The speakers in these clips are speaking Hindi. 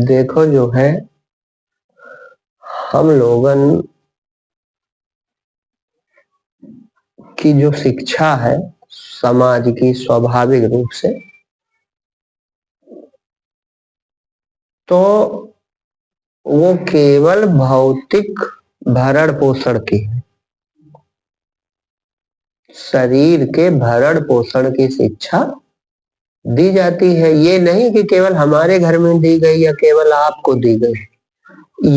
देखो जो है, हम लोगन की जो शिक्षा है समाज की, स्वाभाविक रूप से तो वो केवल भौतिक भरण पोषण की है। शरीर के भरण पोषण की शिक्षा दी जाती है। ये नहीं कि केवल हमारे घर में दी गई या केवल आपको दी गई,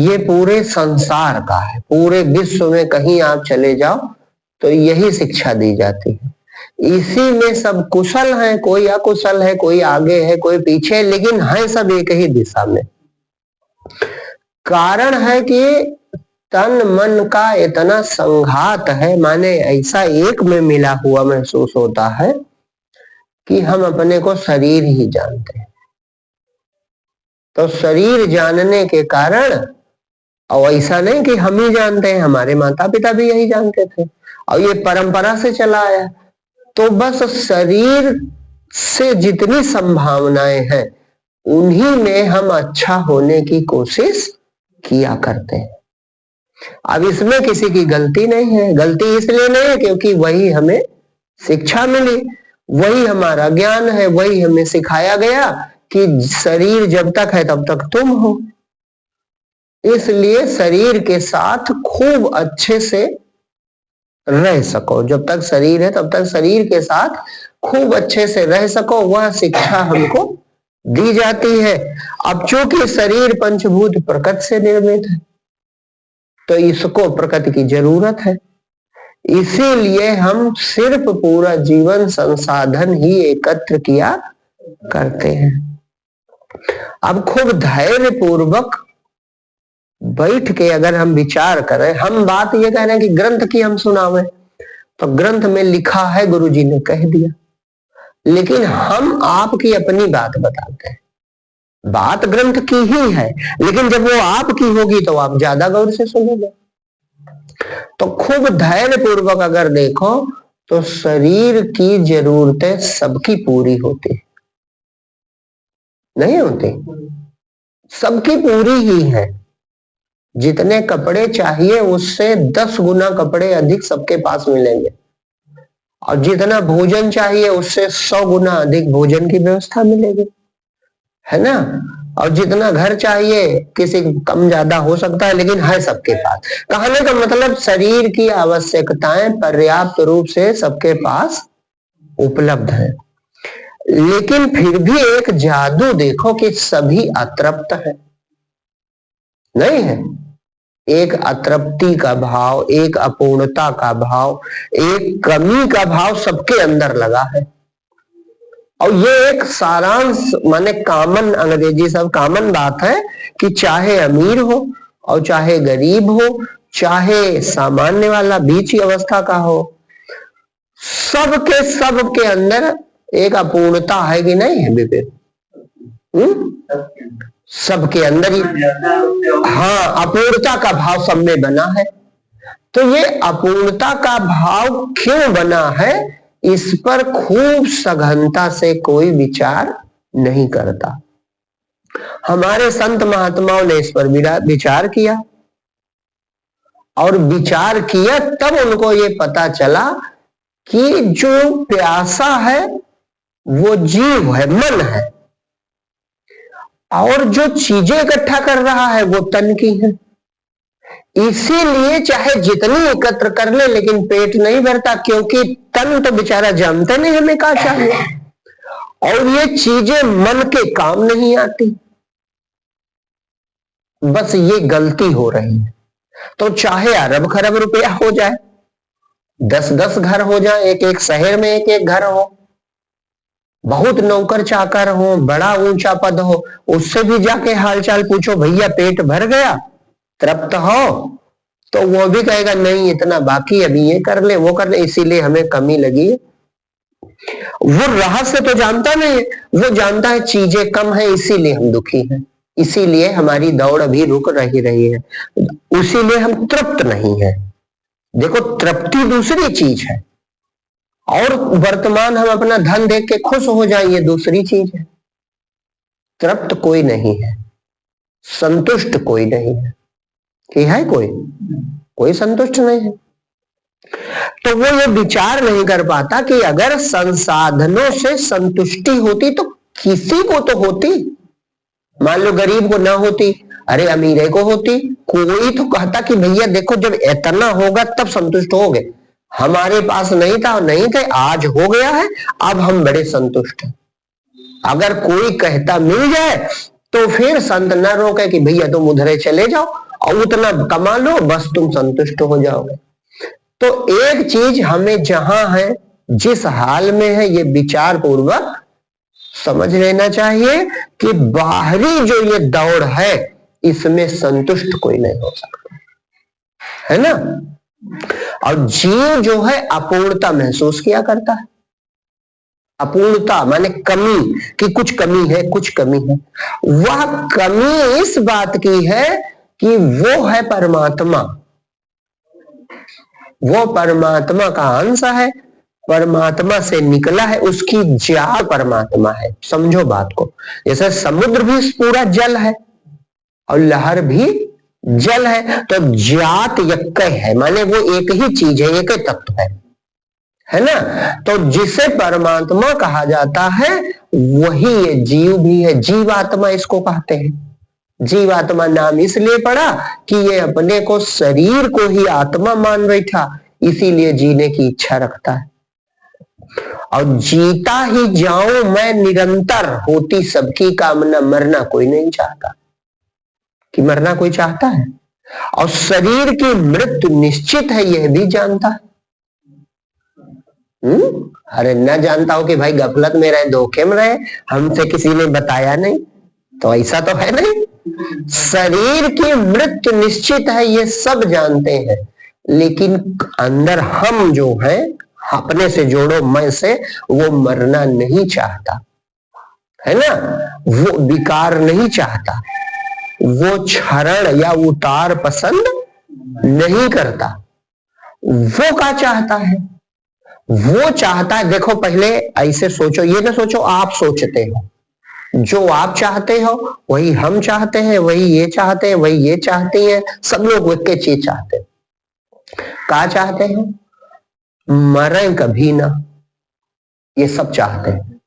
ये पूरे संसार का है। पूरे विश्व में कहीं आप चले जाओ तो यही शिक्षा दी जाती है। इसी में सब कुशल हैं, कोई अकुशल है, कोई आगे है, कोई पीछे है, लेकिन है सब एक ही दिशा में। कारण है कि तन मन का इतना संघात है, माने ऐसा एक में मिला हुआ महसूस होता है कि हम अपने को शरीर ही जानते हैं। तो शरीर जानने के कारण, और ऐसा नहीं कि हम ही जानते हैं, हमारे माता पिता भी यही जानते थे और ये परंपरा से चला आया। तो बस शरीर से जितनी संभावनाएं हैं उन्हीं में हम अच्छा होने की कोशिश किया करते हैं। अब इसमें किसी की गलती नहीं है। गलती इसलिए नहीं है क्योंकि वही हमें शिक्षा मिली, वही हमारा ज्ञान है, वही हमें सिखाया गया कि शरीर जब तक है तब तक तुम हो। इसलिए शरीर के साथ खूब अच्छे से रह सको। जब तक शरीर है तब तक शरीर के साथ खूब अच्छे से रह सको, वह शिक्षा हमको दी जाती है। अब चूंकि शरीर पंचभूत प्रकृति से निर्मित है तो इसको प्रकृति की जरूरत है। इसीलिए हम सिर्फ पूरा जीवन संसाधन ही एकत्र किया करते हैं। अब खूब धैर्य पूर्वक बैठ के अगर हम विचार करें, हम बात ये कह रहे हैं कि ग्रंथ की हम सुनावे, तो ग्रंथ में लिखा है, गुरुजी ने कह दिया, लेकिन हम आपकी अपनी बात बताते हैं। बात ग्रंथ की ही है, लेकिन जब वो आपकी होगी तो आप ज्यादा गौर से सुनोगे। तो खूब धैर्य पूर्वक अगर देखो तो शरीर की जरूरतें सबकी पूरी होती नहीं होती, सबकी पूरी ही है। जितने कपड़े चाहिए उससे 10 गुना कपड़े अधिक सबके पास मिलेंगे, और जितना भोजन चाहिए उससे 100 गुना अधिक भोजन की व्यवस्था मिलेगी, है ना। और जितना घर चाहिए किसी कम ज्यादा हो सकता है, लेकिन है सबके पास। कहने का मतलब शरीर की आवश्यकताएं पर्याप्त रूप से सबके पास उपलब्ध है। लेकिन फिर भी एक जादू देखो कि सभी अतृप्त है, नहीं है। एक अतृप्ति का भाव, एक अपूर्णता का भाव, एक कमी का भाव सबके अंदर लगा है। और ये एक सारांश माने कॉमन, अंग्रेजी सब कॉमन बात है कि चाहे अमीर हो और चाहे गरीब हो, चाहे सामान्य वाला बीच अवस्था का हो, सबके अंदर एक अपूर्णता है कि नहीं है विवेक? सबके अंदर ही हाँ अपूर्णता का भाव सब में बना है। तो ये अपूर्णता का भाव क्यों बना है, इस पर खूब सघनता से कोई विचार नहीं करता। हमारे संत महात्माओं ने इस पर विचार किया, और विचार किया तब उनको ये पता चला कि जो प्यासा है वो जीव है, मन है, और जो चीजें इकट्ठा कर रहा है वो तन की है। इसीलिए चाहे जितनी एकत्र कर ले लेकिन पेट नहीं भरता, क्योंकि तन तो बेचारा जानता नहीं हमें क्या चाहिए, और ये चीजें मन के काम नहीं आती। बस ये गलती हो रही है। तो चाहे अरब खरब रुपया हो जाए, 10-10 घर हो जाए, एक एक शहर में एक एक घर हो, बहुत नौकर चाकर हो, बड़ा ऊंचा पद हो, उससे भी जाके हालचाल पूछो, भैया पेट भर गया, तृप्त हो, तो वो भी कहेगा नहीं इतना बाकी, अभी ये कर ले वो कर ले, इसीलिए हमें कमी लगी। वो रहस्य तो जानता नहीं है, वो जानता है चीजें कम है इसीलिए हम दुखी हैं, इसीलिए हमारी दौड़ अभी रुक रही है, इसीलिए हम तृप्त नहीं है। देखो तृप्ति दूसरी चीज है और वर्तमान हम अपना धन देख के खुश हो जाए ये दूसरी चीज है। तृप्त कोई नहीं है, संतुष्ट कोई नहीं है। कि है कोई संतुष्ट नहीं है। तो वो ये विचार नहीं कर पाता कि अगर संसाधनों से संतुष्टि होती तो किसी को तो होती। मान लो गरीब को ना होती, अरे अमीरे को होती। कोई तो कहता कि भैया देखो जब इतना होगा तब संतुष्ट होगे, हमारे पास नहीं था और नहीं थे, आज हो गया है, अब हम बड़े संतुष्ट हैं। अगर कोई कहता मिल जाए तो फिर संत न रोके कि भैया तुम उधरे चले जाओ और उतना कमा लो, बस तुम संतुष्ट हो जाओगे। तो एक चीज हमें जहां है, जिस हाल में है, ये विचार पूर्वक समझ लेना चाहिए कि बाहरी जो ये दौड़ है इसमें संतुष्ट कोई नहीं हो सकता, है ना। और जीव जो है अपूर्णता महसूस किया करता है। अपूर्णता माने कमी, कि कुछ कमी है, कुछ कमी है। वह कमी इस बात की है कि वो है परमात्मा, वो परमात्मा का अंश है, परमात्मा से निकला है, उसकी जात परमात्मा है। समझो बात को, जैसे समुद्र भी पूरा जल है और लहर भी जल है, तो जात एक है, माने वो एक ही चीज है, एक ही तत्व है ना। तो जिसे परमात्मा कहा जाता है वही ये जीव भी है, जीवात्मा इसको कहते हैं। जीवात्मा नाम इसलिए पड़ा कि ये अपने को शरीर को ही आत्मा मान बैठा, इसीलिए जीने की इच्छा रखता है। और जीता ही जाऊं मैं निरंतर, होती सबकी कामना, मरना कोई नहीं चाहता। कि मरना कोई चाहता है? और शरीर की मृत्यु निश्चित है यह भी जानता है। अरे न जानता हो कि भाई गफलत में रहे, धोखे में रहे, हमसे किसी ने बताया नहीं, तो ऐसा तो है नहीं। शरीर की मृत्यु निश्चित है ये सब जानते हैं, लेकिन अंदर हम जो है, अपने से जोड़ो मैं से, वो मरना नहीं चाहता, है ना। वो विकार नहीं चाहता, वो क्षरण या उतार पसंद नहीं करता। वो क्या चाहता है? वो चाहता है, देखो पहले ऐसे सोचो, ये ना सोचो आप सोचते हो। जो आप चाहते हो वही हम चाहते हैं, वही ये चाहते हैं, वही ये चाहती है, सब लोग एक ही चीज चाहते हैं। क्या चाहते हैं? मरे कभी ना, ये सब चाहते हैं।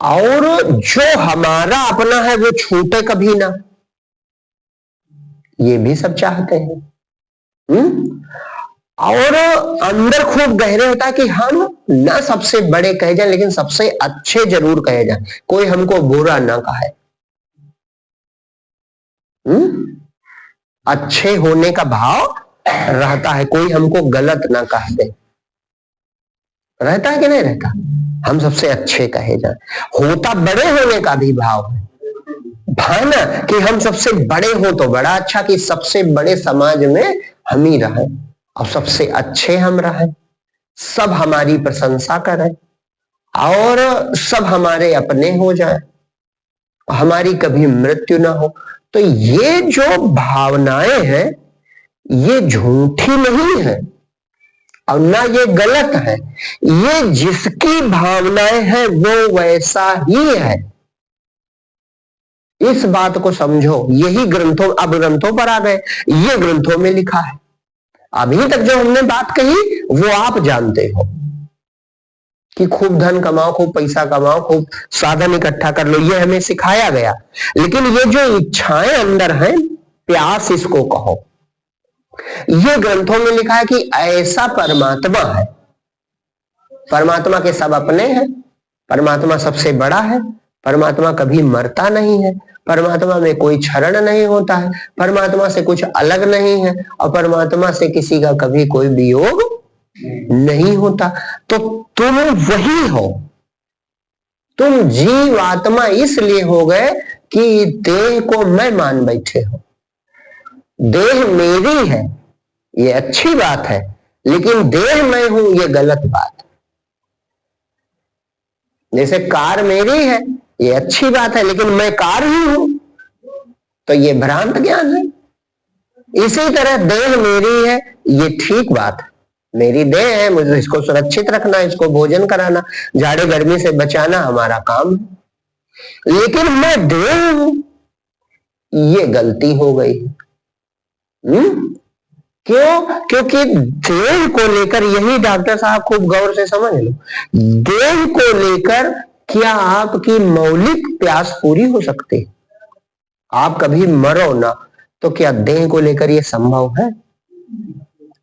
और जो हमारा अपना है वो छूटे कभी ना, ये भी सब चाहते हैं। और अंदर खूब गहरे होता है कि हम ना सबसे बड़े कहे जाए, लेकिन सबसे अच्छे जरूर कहे जाए, कोई हमको बुरा ना कहे। अच्छे होने का भाव रहता है, कोई हमको गलत ना कह दे। रहता है कि नहीं रहता? हम सबसे अच्छे कहे जाए। होता बड़े होने का भी भाव है, भावना कि हम सबसे बड़े हो तो बड़ा अच्छा, कि सबसे बड़े समाज में हम ही रहे और सबसे अच्छे हम रहे, सब हमारी प्रशंसा करें और सब हमारे अपने हो जाए, हमारी कभी मृत्यु ना हो। तो ये जो भावनाएं हैं ये झूठी नहीं है और ना ये गलत है। ये जिसकी भावनाएं हैं वो वैसा ही है, इस बात को समझो। यही ग्रंथों, अब ग्रंथों पर आ गए, ये ग्रंथों में लिखा है। अभी तक जो हमने बात कही वो आप जानते हो कि खूब धन कमाओ, खूब पैसा कमाओ, खूब साधन इकट्ठा कर लो, ये हमें सिखाया गया। लेकिन ये जो इच्छाएं अंदर हैं, प्यास इसको कहो, ये ग्रंथों में लिखा है कि ऐसा परमात्मा है। परमात्मा के सब अपने हैं, परमात्मा सबसे बड़ा है, परमात्मा कभी मरता नहीं है, परमात्मा में कोई क्षरण नहीं होता है, परमात्मा से कुछ अलग नहीं है और परमात्मा से किसी का कभी कोई वियोग नहीं होता। तो तुम वही हो, तुम जीव आत्मा इसलिए हो गए कि देह को मैं मान बैठे हो। देह मेरी है ये अच्छी बात है, लेकिन देह मैं हूं ये गलत बात है। जैसे कार मेरी है ये अच्छी बात है, लेकिन मैं कार ही हूं, तो ये भ्रांत ज्ञान है। इसी तरह देह मेरी है, ये ठीक बात है, मेरी देह है, मुझे इसको सुरक्षित रखना, इसको भोजन कराना, जाड़े गर्मी से बचाना हमारा काम है। लेकिन मैं देह हूं, ये गलती हो गई। क्यों? क्योंकि देह को लेकर, यही डॉक्टर साहब खूब गौर से समझ लो, देह को लेकर क्या आपकी मौलिक प्यास पूरी हो सकती है? आप कभी मरो ना, तो क्या देह को लेकर यह संभव है?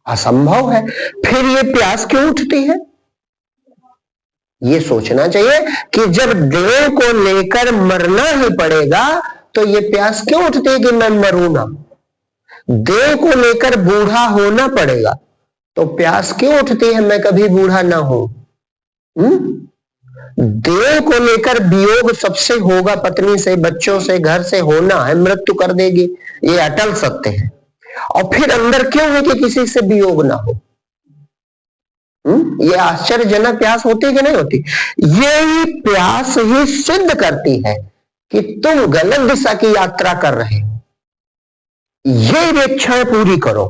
असंभव है। फिर ये प्यास क्यों उठती है? ये सोचना चाहिए कि जब देह को लेकर मरना ही पड़ेगा तो ये प्यास क्यों उठती है कि मैं मरूं ना? देह को लेकर बूढ़ा होना पड़ेगा तो प्यास क्यों उठती है मैं कभी बूढ़ा ना हूं? देह को लेकर वियोग सबसे होगा, पत्नी से, बच्चों से, घर से होना है, मृत्यु कर देगी, ये अटल सत्य है। और फिर अंदर क्यों है कि किसी से वियोग ना हो? ये आश्चर्यजनक प्यास होती है कि नहीं होती? यही प्यास ही सिद्ध करती है कि तुम गलत दिशा की यात्रा कर रहे हो। ये इच्छाएं पूरी करो,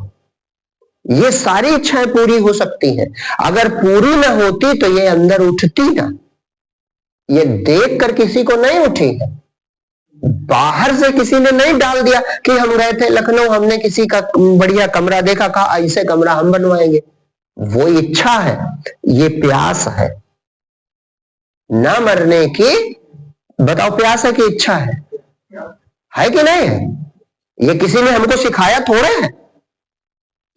ये सारी इच्छाएं पूरी हो सकती हैं। अगर पूरी ना होती तो ये अंदर उठती ना। ये देख कर किसी को नहीं उठी है, बाहर से किसी ने नहीं डाल दिया कि हम गए थे लखनऊ, हमने किसी का बढ़िया कमरा देखा, कहा ऐसे कमरा हम बनवाएंगे। वो इच्छा है, ये प्यास है ना मरने की। बताओ, प्यास है कि इच्छा है कि नहीं है? ये किसी ने हमको सिखाया थोड़े है।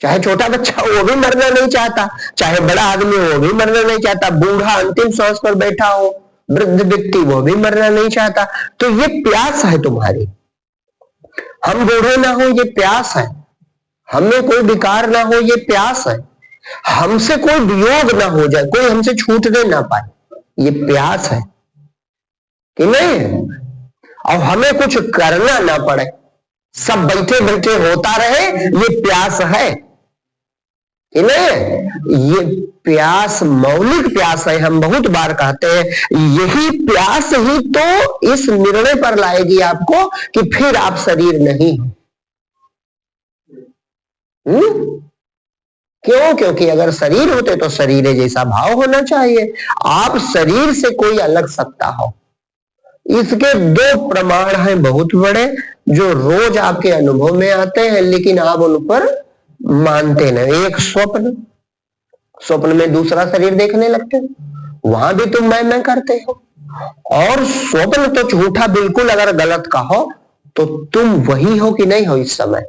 चाहे छोटा बच्चा हो वो भी मरना नहीं चाहता, चाहे बड़ा आदमी हो वो भी मरना नहीं चाहता, बूढ़ा अंतिम सांस पर बैठा हो, वृद्ध व्यक्ति वो भी मरना नहीं चाहता। तो ये प्यास है तुम्हारी। हम बूढ़े ना हो, ये प्यास है। हमें कोई विकार ना हो, ये प्यास है। हमसे कोई वियोग ना हो जाए, कोई हमसे छूटने ना पाए, ये प्यास है कि नहीं? और हमें कुछ करना ना पड़े, सब बैठे बैठे होता रहे, ये प्यास है कि नहीं? ये प्यास मौलिक प्यास है। हम बहुत बार कहते हैं, यही प्यास ही तो इस निर्णय पर लाएगी आपको कि फिर आप शरीर नहीं हो। क्यों? क्योंकि अगर शरीर होते तो शरीर जैसा भाव होना चाहिए। आप शरीर से कोई अलग सत्ता हो। इसके दो प्रमाण हैं बहुत बड़े, जो रोज आपके अनुभव में आते हैं लेकिन आप उन पर मानते नहीं। एक स्वप्न, स्वप्न में दूसरा शरीर देखने लगते हो, वहां भी तुम मैं करते हो। और स्वप्न तो झूठा बिल्कुल, अगर गलत कहो तो तुम वही हो कि नहीं हो इस समय?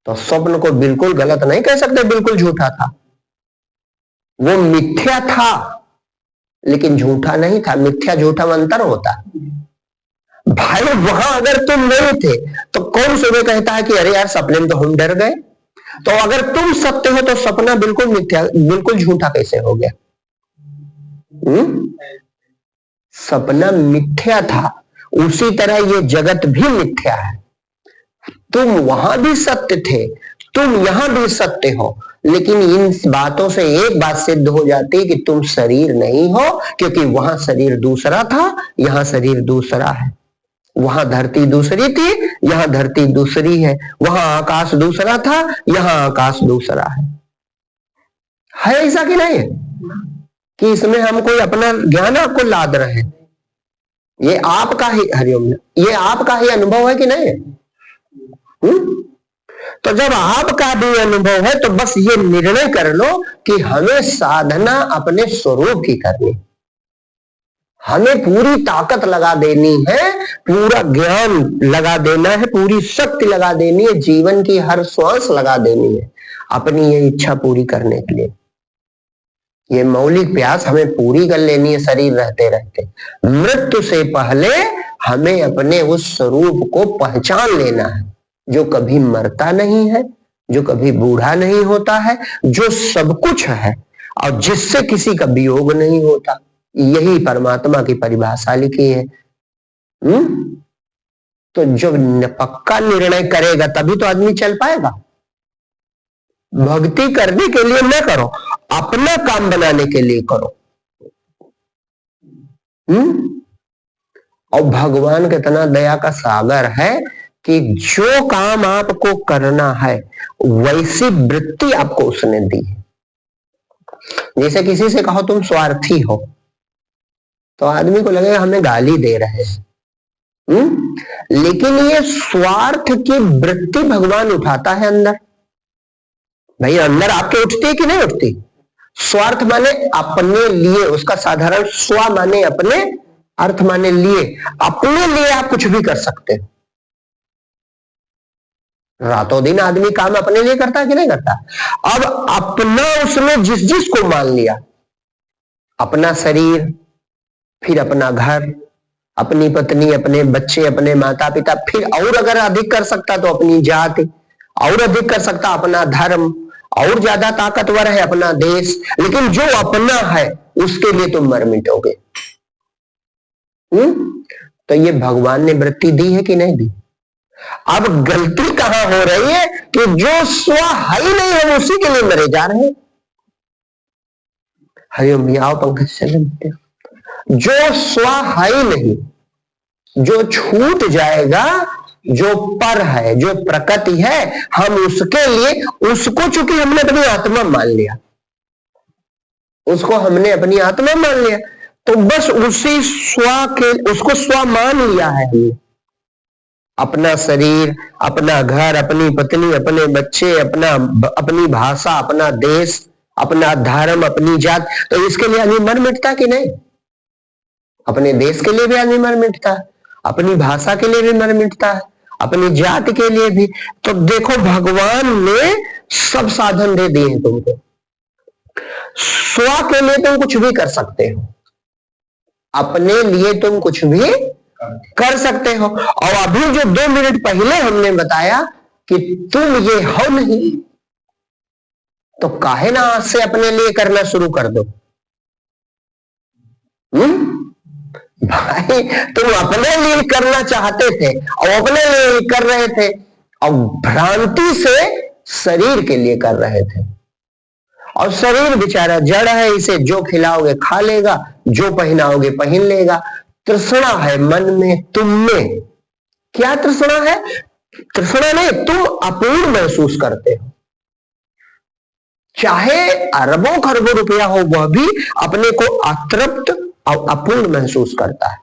तो स्वप्न को बिल्कुल गलत नहीं कह सकते, बिल्कुल झूठा था। वो मिथ्या था लेकिन झूठा नहीं था। मिथ्या झूठा में अंतर होता है भाई। वहां अगर तुम नहीं थे तो कौन सुबह कहता है कि अरे यार सपने में तो हम डर गए? तो अगर तुम सत्य हो तो सपना बिल्कुल मिथ्या, बिल्कुल झूठा कैसे हो गया? सपना मिथ्या था, उसी तरह ये जगत भी मिथ्या है। तुम वहां भी सत्य थे, तुम यहां भी सत्य हो, लेकिन इन बातों से एक बात सिद्ध हो जाती है कि तुम शरीर नहीं हो, क्योंकि वहां शरीर दूसरा था, यहां शरीर दूसरा है। वहां धरती दूसरी थी, यहां धरती दूसरी है। वहां आकाश दूसरा था, यहां आकाश दूसरा है ऐसा कि नहीं है? कि इसमें हम कोई अपना ज्ञान आपको लाद रहे हैं? ये आपका ही, हरिओम, ये आपका ही अनुभव है कि नहीं है? तो जब आपका भी अनुभव है तो बस ये निर्णय कर लो कि हमें साधना अपने स्वरूप की करनी, हमें पूरी ताकत लगा देनी है, पूरा ज्ञान लगा देना है, पूरी शक्ति लगा देनी है, जीवन की हर श्वास लगा देनी है अपनी ये इच्छा पूरी करने के लिए। ये मौलिक प्यास हमें पूरी कर लेनी है शरीर रहते रहते। मृत्यु से पहले हमें अपने उस स्वरूप को पहचान लेना है, जो कभी मरता नहीं है, जो कभी बूढ़ा नहीं होता है, जो सब कुछ है और जिससे किसी का वियोग नहीं होता। यही परमात्मा की परिभाषा लिखी है। तो जो पक्का निर्णय करेगा तभी तो आदमी चल पाएगा। भक्ति करने के लिए न करो, अपना काम बनाने के लिए करो। और भगवान कितना दया का सागर है कि जो काम आपको करना है वैसी वृत्ति आपको उसने दी है। जैसे किसी से कहो तुम स्वार्थी हो, तो आदमी को लगेगा हमें गाली दे रहे हैं। लेकिन ये स्वार्थ की वृत्ति भगवान उठाता है अंदर। भाई अंदर आपके उठती है कि नहीं उठती? स्वार्थ माने अपने लिए, उसका साधारण स्व माने अपने, अर्थ माने लिए। अपने लिए आप कुछ भी कर सकते हो। रातों दिन आदमी काम अपने लिए करता है कि नहीं करता? अब अपना उसने जिस जिस को मान लिया, अपना शरीर, फिर अपना घर, अपनी पत्नी, अपने बच्चे, अपने माता पिता, फिर और अगर अधिक कर सकता तो अपनी जाति, और अधिक कर सकता अपना धर्म, और ज्यादा ताकतवर है अपना देश। लेकिन जो अपना है उसके लिए तुम मर मिटोगे। तो ये भगवान ने वृत्ति दी है कि नहीं दी? अब गलती कहां हो रही है कि जो स्व है ही नहीं है उसी के लिए मरे जा रहे हैं। हरिओम आओ पंकज चले। जो स्व है ही नहीं, जो छूट जाएगा, जो पर है, जो प्रकृति है, हम उसके लिए, उसको चूंकि हमने अपनी आत्मा मान लिया, उसको हमने अपनी आत्मा मान लिया, तो बस उसी स्व के, उसको स्व मान लिया है हमने। अपना शरीर, अपना घर, अपनी पत्नी, अपने बच्चे, अपनी भाषा, अपना देश, अपना धर्म, अपनी जात, तो इसके लिए आदमी मर मिटता कि नहीं? अपने देश के लिए भी आदमी मर मिटता है, अपनी भाषा के लिए भी मर मिटता है, अपनी जाति के लिए भी। तो देखो भगवान ने सब साधन दे दिए हैं तुमको। स्व के लिए तुम कुछ भी कर सकते हो, अपने लिए तुम कुछ भी कर सकते हो। और अभी जो 2 मिनट पहले हमने बताया कि तुम ये हो नहीं, तो काहे ना आज से अपने लिए करना शुरू कर दो। भाई तुम अपने लिए करना चाहते थे और अपने लिए कर रहे थे, और भ्रांति से शरीर के लिए कर रहे थे। और शरीर बेचारा जड़ है, इसे जो खिलाओगे खा लेगा, जो पहनाओगे पहन लेगा। तृष्णा है मन में, तुम में। क्या तृष्णा है? तृष्णा नहीं, तुम अपूर्ण महसूस करते हो। चाहे अरबों खरबों रुपया हो, वह भी अपने को अतृप्त और अपूर्ण महसूस करता है,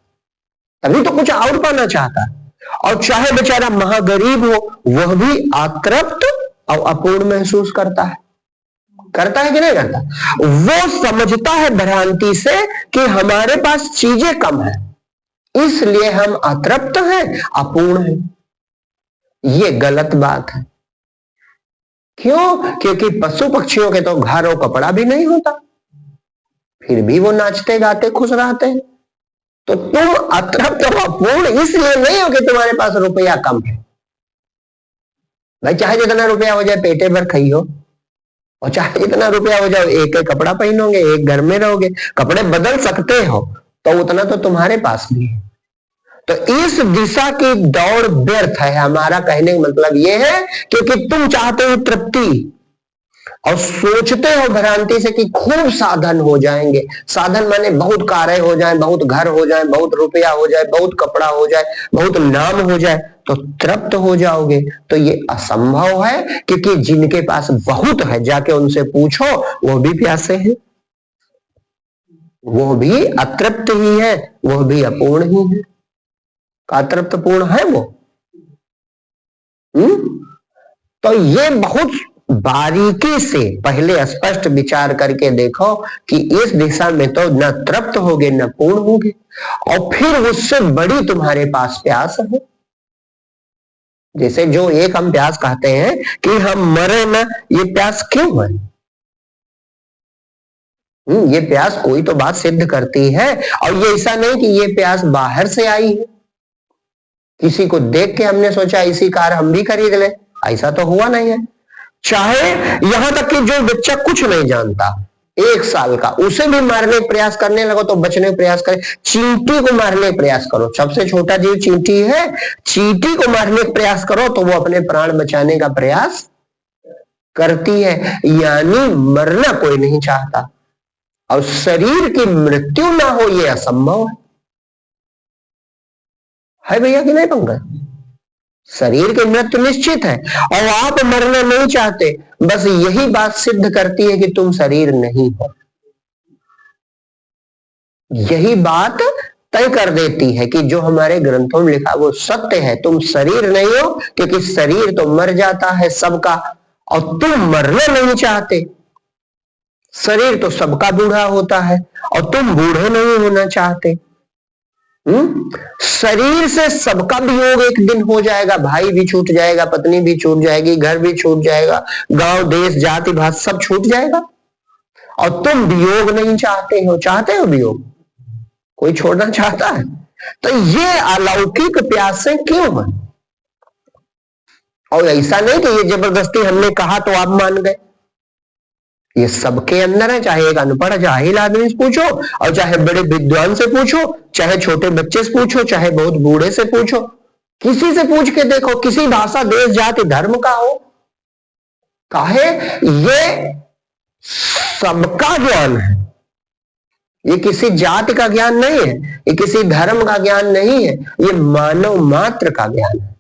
तभी तो कुछ और पाना चाहता है। और चाहे बेचारा महागरीब हो, वह भी अतृप्त और अपूर्ण महसूस करता है कि नहीं करता? वो समझता है भ्रांति से कि हमारे पास चीजें कम है, इसलिए हम अतृप्त हैं, अपूर्ण हैं। ये गलत बात है। क्यों? क्योंकि पशु पक्षियों के तो घर और कपड़ा भी नहीं होता, फिर भी वो नाचते गाते खुश रहते हैं। तो तुम अतृप्त और अपूर्ण इसलिए नहीं हो कि तुम्हारे पास रुपया कम है। भाई चाहे जितना रुपया हो जाए पेटे भर खाइयो, और चाहे जितना रुपया हो जाए एक एक कपड़ा पहनोगे, एक घर में रहोगे, कपड़े बदल सकते हो, तो उतना तो तुम्हारे पास भी है। तो इस दिशा की दौड़ व्यर्थ है। हमारा कहने का मतलब यह है क्योंकि तुम चाहते हो तृप्ति और सोचते हो भ्रांति से कि खूब साधन हो जाएंगे। साधन माने बहुत कारें हो जाए, बहुत घर हो जाए, बहुत रुपया हो जाए, बहुत कपड़ा हो जाए, बहुत नाम हो जाए, तो तृप्त हो जाओगे। तो ये असंभव है, क्योंकि जिनके पास बहुत है जाके उनसे पूछो, वो भी प्यासे हैं, वो भी अतृप्त ही है, वो भी अपूर्ण ही है। अतृप्त पूर्ण है वो। तो ये बहुत बारीकी से पहले स्पष्ट विचार करके देखो कि इस दिशा में तो न तृप्त होगे न पूर्ण होगे, और फिर उससे बड़ी तुम्हारे पास प्यास है। जैसे जो एक हम प्यास कहते हैं कि हम मरे ना, ये प्यास क्यों है? ये प्यास कोई तो बात सिद्ध करती है, और ये ऐसा नहीं कि ये प्यास बाहर से आई है, किसी को देख के हमने सोचा इसी कार हम भी खरीद ले, ऐसा तो हुआ नहीं है। चाहे यहां तक कि जो बच्चा कुछ नहीं जानता, 1 साल का, उसे भी मारने का प्रयास करने लगो तो बचने का प्रयास करे। चींटी को मारने का प्रयास करो, सबसे छोटा जीव चींटी है, चींटी को मारने का प्रयास करो तो वो अपने प्राण बचाने का प्रयास करती है। यानी मरना कोई नहीं चाहता, और शरीर की मृत्यु ना हो यह असंभव है भैया कि नहीं पंकज? शरीर की मृत्यु निश्चित है और आप मरना नहीं चाहते। बस यही बात सिद्ध करती है कि तुम शरीर नहीं हो। यही बात तय कर देती है कि जो हमारे ग्रंथों में लिखा वो सत्य है। तुम शरीर नहीं हो, क्योंकि शरीर तो मर जाता है सबका, और तुम मरना नहीं चाहते। शरीर तो सबका बूढ़ा होता है और तुम बूढ़े नहीं होना चाहते। शरीर से सबका वियोग एक दिन हो जाएगा। भाई भी छूट जाएगा, पत्नी भी छूट जाएगी, घर भी छूट जाएगा, गांव देश जाति भाषा सब छूट जाएगा, और तुम वियोग नहीं चाहते हो। चाहते हो वियोग? कोई छोड़ना चाहता है? तो ये अलौकिक प्यासे क्यों है? और ऐसा नहीं कि ये जबरदस्ती हमने कहा तो आप मान गए। ये सबके अंदर है, चाहे एक अनपढ़ जाहिल आदमी से पूछो, और चाहे बड़े विद्वान से पूछो, चाहे छोटे बच्चे से पूछो, चाहे बहुत बूढ़े से पूछो, किसी से पूछ के देखो, किसी भाषा देश जाति धर्म का हो, काहे ये सबका ज्ञान है। ये किसी जाति का ज्ञान नहीं है, ये किसी धर्म का ज्ञान नहीं है, ये मानव मात्र का ज्ञान है।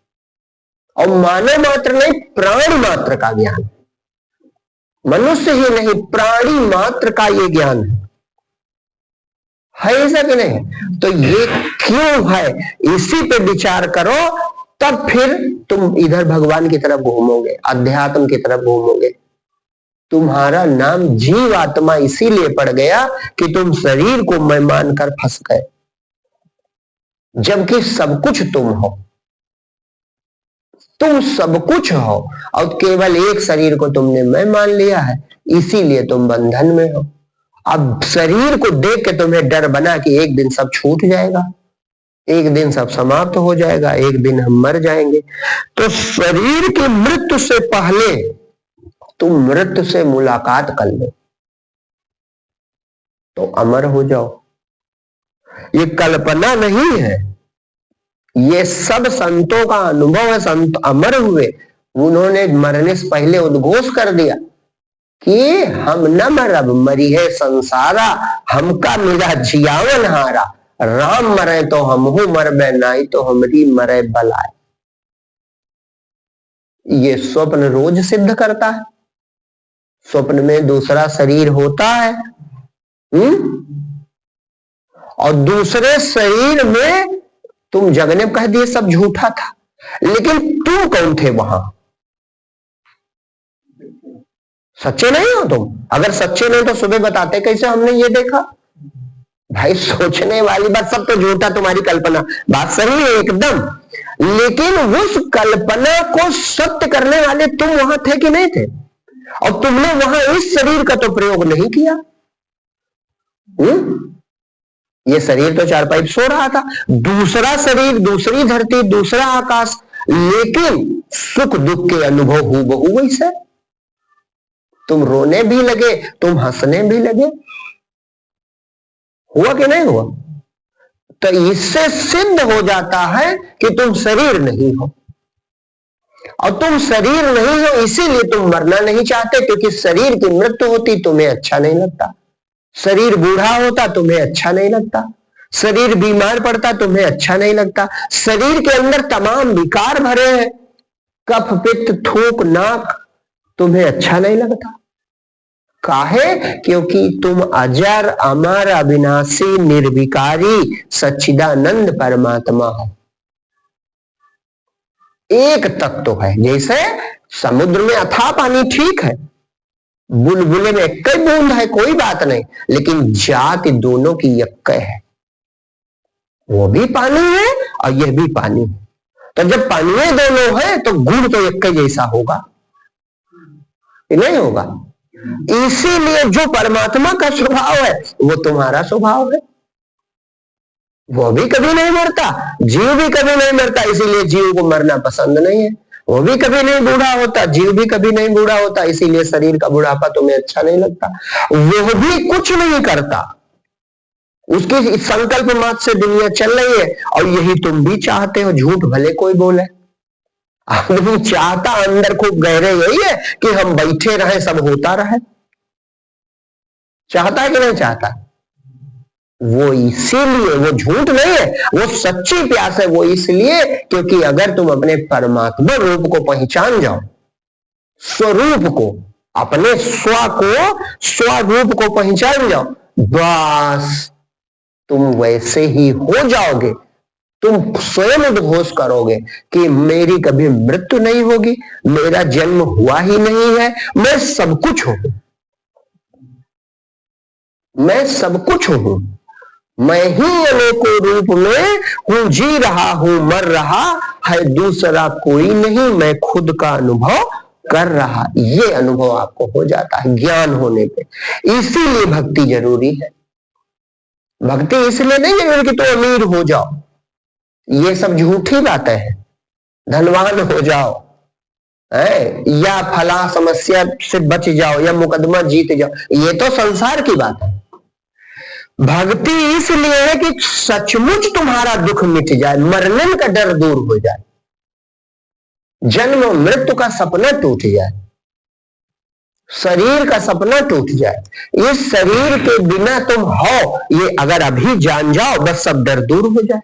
और मानव मात्र नहीं, प्राणी मात्र का ज्ञान है। मनुष्य ही नहीं, प्राणी मात्र का ये ज्ञान है ऐसा कि नहीं? तो ये क्यों है, इसी पे विचार करो, तब फिर तुम इधर भगवान की तरफ घूमोगे, अध्यात्म की तरफ घूमोगे। तुम्हारा नाम जीव आत्मा इसीलिए पड़ गया कि तुम शरीर को मैं मानकर फंस गए, जबकि सब कुछ तुम हो। तुम सब कुछ हो और केवल एक शरीर को तुमने मैं मान लिया है, इसीलिए तुम बंधन में हो। अब शरीर को देख के तुम्हें डर बना कि एक दिन सब छूट जाएगा, एक दिन सब समाप्त हो जाएगा, एक दिन हम मर जाएंगे। तो शरीर की मृत्यु से पहले तुम मृत्यु से मुलाकात कर लो तो अमर हो जाओ। ये कल्पना नहीं है, ये सब संतों का अनुभव है। संत अमर हुए, उन्होंने मरने से पहले उद्घोष कर दिया कि हम न मरब मरी है संसारा, हमका मिला जियावन हारा, राम मरे तो हमहू मरबे नाई तो हमरी मरे बलाय। ये स्वप्न रोज सिद्ध करता है। स्वप्न में दूसरा शरीर होता है, और दूसरे शरीर में तुम जगने कह दिए सब झूठा था, लेकिन तुम कौन थे वहां? सच्चे नहीं हो तुम। अगर सच्चे नहीं तो सुबह बताते कैसे हमने ये देखा। भाई सोचने वाली बात, सब तो झूठा, तुम्हारी कल्पना। बात सही है एकदम, लेकिन उस कल्पना को सत्य करने वाले तुम वहां थे कि नहीं थे? और तुमने वहां इस शरीर का तो प्रयोग नहीं किया। ये शरीर तो चारपाई सो रहा था, दूसरा शरीर, दूसरी धरती, दूसरा आकाश, लेकिन सुख दुख के अनुभव हूबहू वैसे। तुम रोने भी लगे, तुम हंसने भी लगे। हुआ कि नहीं हुआ? तो इससे सिद्ध हो जाता है कि तुम शरीर नहीं हो, और तुम शरीर नहीं हो इसीलिए तुम मरना नहीं चाहते, क्योंकि शरीर की मृत्यु होती तुम्हें अच्छा नहीं लगता, शरीर बूढ़ा होता तुम्हें अच्छा नहीं लगता, शरीर बीमार पड़ता तुम्हें अच्छा नहीं लगता, शरीर के अंदर तमाम विकार भरे हैं, कफ पित्त थूक नाक, तुम्हें अच्छा नहीं लगता। काहे? क्योंकि तुम अजर अमर अविनाशी निर्विकारी सच्चिदानंद परमात्मा हो। एक तत्व है। जैसे समुद्र में अथाह पानी ठीक है, बुलबुले में कई बूंद है, कोई बात नहीं, लेकिन जाति दोनों की यक्के है। वो भी पानी है और यह भी पानी है। तो जब पानी दोनों है तो गुण तो यक्के जैसा होगा, नहीं होगा। इसीलिए जो परमात्मा का स्वभाव है वो तुम्हारा स्वभाव है। वो भी कभी नहीं मरता, जीव भी कभी नहीं मरता, इसीलिए जीव को मरना पसंद नहीं है। वो भी कभी नहीं बूढ़ा होता, जीव भी कभी नहीं बूढ़ा होता, इसीलिए शरीर का बुढ़ापा तुम्हें अच्छा नहीं लगता। वो भी कुछ नहीं करता, उसकी संकल्प मात्र से दुनिया चल रही है, और यही तुम भी चाहते हो। झूठ भले कोई बोले, आदमी चाहता अंदर खूब गहरे यही है कि हम बैठे रहे, सब होता रहे। चाहता है कि नहीं चाहता? वो इसीलिए, वो झूठ नहीं है, वो सच्ची प्यास है। वो इसलिए क्योंकि अगर तुम अपने परमात्मा रूप को पहचान जाओ, स्वरूप को, अपने स्वरूप को पहचान जाओ, बस तुम वैसे ही हो जाओगे। तुम स्वयं उद्घोष करोगे कि मेरी कभी मृत्यु नहीं होगी, मेरा जन्म हुआ ही नहीं है, मैं सब कुछ हूं, मैं सब कुछ हूं, मैं ही अनेकों रूप में हूं, जी रहा हूं, मर रहा है दूसरा कोई नहीं, मैं खुद का अनुभव कर रहा। ये अनुभव आपको हो जाता है ज्ञान होने पे। इसीलिए भक्ति जरूरी है। भक्ति इसलिए नहीं जरूरी कि तो अमीर हो जाओ, ये सब झूठी बातें हैं। धनवान हो जाओ है, या फला समस्या से बच जाओ, या मुकदमा जीत जाओ, ये तो संसार की बात है। भक्ति इसलिए है कि सचमुच तुम्हारा दुख मिट जाए, मरने का डर दूर हो जाए, जन्म मृत्यु का सपना टूट जाए, शरीर का सपना टूट जाए। इस शरीर के बिना तुम हो, ये अगर अभी जान जाओ, बस सब डर दूर हो जाए।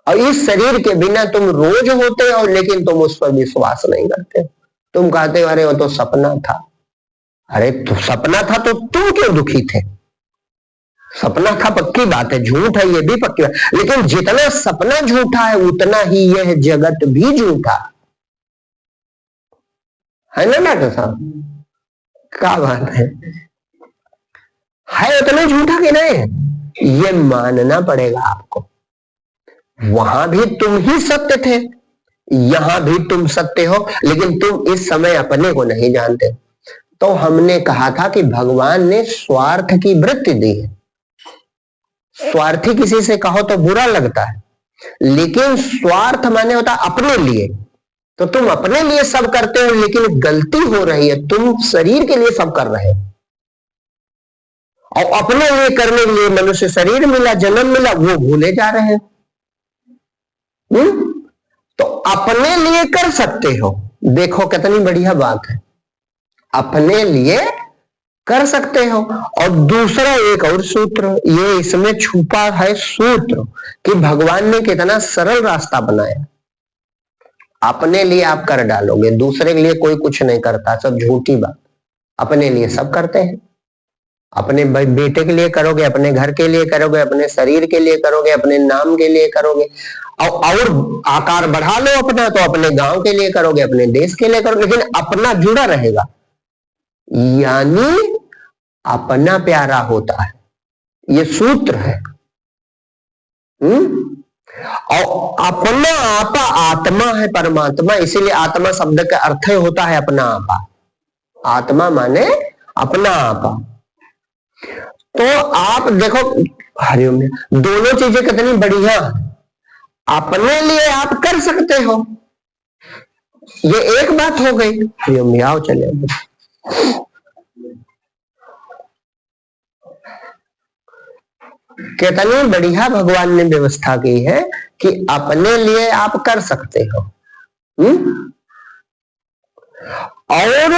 और इस शरीर के बिना तुम रोज होते हो, लेकिन तुम उस पर विश्वास नहीं करते। तुम कहते हो अरे वो तो सपना था। अरे तो सपना था तो तुम क्यों दुखी थे? सपना था पक्की बात है, झूठ है ये भी पक्की बात, लेकिन जितना सपना झूठा है उतना ही यह जगत भी झूठा है ना डॉक्टर साहब? क्या बात है उतना झूठा कि नहीं है, ये मानना पड़ेगा आपको। वहां भी तुम ही सत्य थे, यहां भी तुम सत्य हो, लेकिन तुम इस समय अपने को नहीं जानते। तो हमने कहा था कि भगवान ने स्वार्थ की वृत्ति दी है। स्वार्थी किसी से कहो तो बुरा लगता है, लेकिन स्वार्थ माने होता अपने लिए। तो तुम अपने लिए सब करते हो, लेकिन गलती हो रही है, तुम शरीर के लिए सब कर रहे हो। और अपने लिए करने के लिए मनुष्य शरीर मिला, जन्म मिला, वो भूले जा रहे हैं। तो अपने लिए कर सकते हो, देखो कितनी बढ़िया बात है, अपने लिए कर सकते हो। और दूसरा एक और सूत्र, ये इसमें छुपा है सूत्र, कि भगवान ने कितना सरल रास्ता बनाया। अपने लिए आप कर डालोगे, दूसरे के लिए कोई कुछ नहीं करता, सब झूठी बात। अपने लिए सब करते हैं, अपने बेटे के लिए करोगे, अपने घर के लिए करोगे, अपने शरीर के लिए करोगे, अपने नाम के लिए करोगे, और आकार बढ़ा लो अपना तो अपने गांव के लिए करोगे, अपने देश के लिए करोगे, लेकिन अपना जुड़ा रहेगा, यानी अपना प्यारा होता है। ये सूत्र है। और अपना आपा आत्मा है, परमात्मा, इसीलिए आत्मा शब्द का अर्थ होता है अपना आपा। आत्मा माने अपना आपा। तो आप देखो हरिओम, दोनों चीजें कितनी बढ़िया। अपने लिए आप कर सकते हो, ये एक बात हो गई। हरिओम आओ चले, कितनी बढ़िया भगवान ने व्यवस्था की है कि अपने लिए आप कर सकते हो। और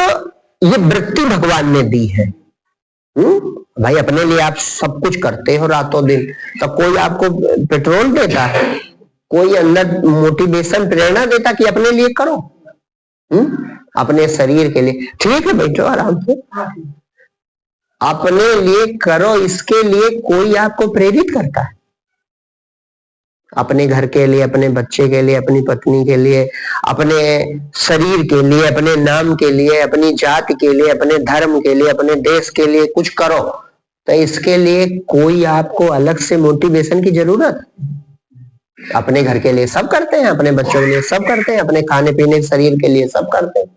ये वृत्ति भगवान ने दी है। भाई अपने लिए आप सब कुछ करते हो रातों दिन, तो कोई आपको पेट्रोल देता है, कोई अंदर मोटिवेशन प्रेरणा देता कि अपने लिए करो, अपने शरीर के लिए। ठीक है बैठो आराम से, अपने लिए करो, इसके लिए कोई आपको प्रेरित करता है? अपने घर के लिए, अपने बच्चे के लिए, अपनी पत्नी के लिए, अपने शरीर के लिए, अपने नाम के लिए, अपनी जाति के लिए, अपने धर्म के लिए, अपने देश के लिए कुछ करो, तो इसके लिए कोई आपको अलग से मोटिवेशन की जरूरत? अपने घर के लिए सब करते हैं, अपने बच्चों के लिए सब करते हैं, अपने खाने पीने शरीर के लिए सब करते हैं।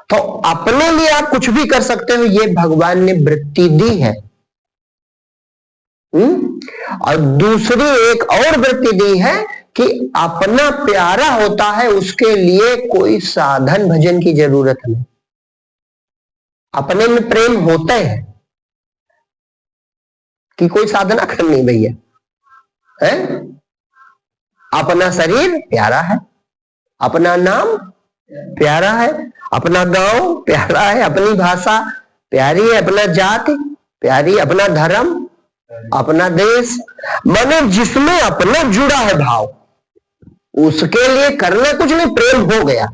तो अपने लिए आप कुछ भी कर सकते हो, ये भगवान ने वृत्ति दी है। और दूसरी एक और वृत्ति दी है कि अपना प्यारा होता है, उसके लिए कोई साधन भजन की जरूरत नहीं। अपने में प्रेम होता है कि कोई साधना करनी भैया है। अपना शरीर प्यारा है, अपना नाम प्यारा है, अपना गांव प्यारा है, अपनी भाषा प्यारी है, अपना जाति प्यारी, अपना धर्म अपना देश, माने जिसमें अपना जुड़ा है भाव, उसके लिए करना कुछ नहीं, प्रेम हो गया।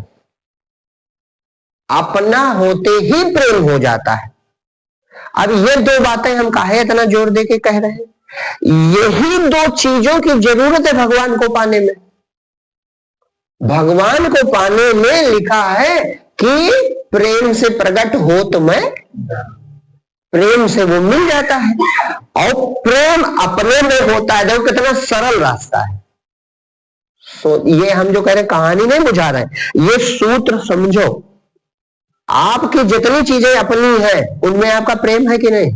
अपना होते ही प्रेम हो जाता है। अब ये दो बातें हम काहे इतना जोर दे के कह रहे हैं? यही दो चीजों की जरूरत है भगवान को पाने में। भगवान को पाने में लिखा है कि प्रेम से प्रकट हो तो मैं, प्रेम से वो मिल जाता है। और प्रेम अपने में होता है। देखो कितना सरल रास्ता है। ये हम जो कह रहे हैं कहानी नहीं बुझा रहे हैं, ये सूत्र समझो। आपकी जितनी चीजें अपनी है उनमें आपका प्रेम है कि नहीं?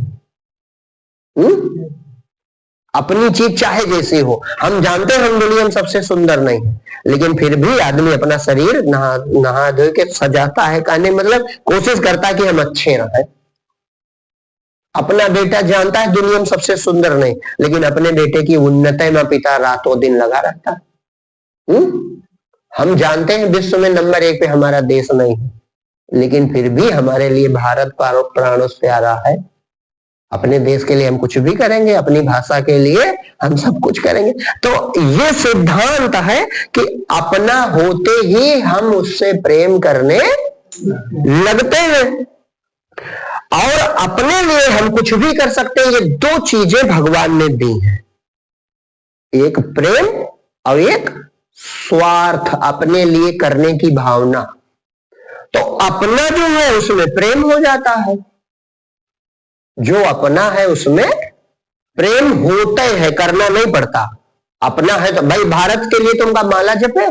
अपनी चीज चाहे जैसी हो, हम जानते हैं हम दुनिया में सबसे सुंदर नहीं है, लेकिन फिर भी आदमी अपना शरीर नहा धो के सजाता है, कहने मतलब कोशिश करता है कि हम अच्छे रहें। अपना बेटा जानता है दुनिया में सबसे सुंदर नहीं, लेकिन अपने बेटे की उन्नति में पिता रातों दिन लगा रहता है। हम जानते हैं विश्व में नंबर 1 पे हमारा देश नहीं है, लेकिन फिर भी हमारे लिए भारत प्राणों से प्यारा है। अपने देश के लिए हम कुछ भी करेंगे, अपनी भाषा के लिए हम सब कुछ करेंगे। तो ये सिद्धांत है कि अपना होते ही हम उससे प्रेम करने लगते हैं, और अपने लिए हम कुछ भी कर सकते हैं। ये दो चीजें भगवान ने दी हैं, एक प्रेम और एक स्वार्थ, अपने लिए करने की भावना। तो अपना जो है उसमें प्रेम हो जाता है, जो अपना है उसमें प्रेम होता है, करना नहीं पड़ता। अपना है तो भाई भारत के लिए तुमका माला जपे,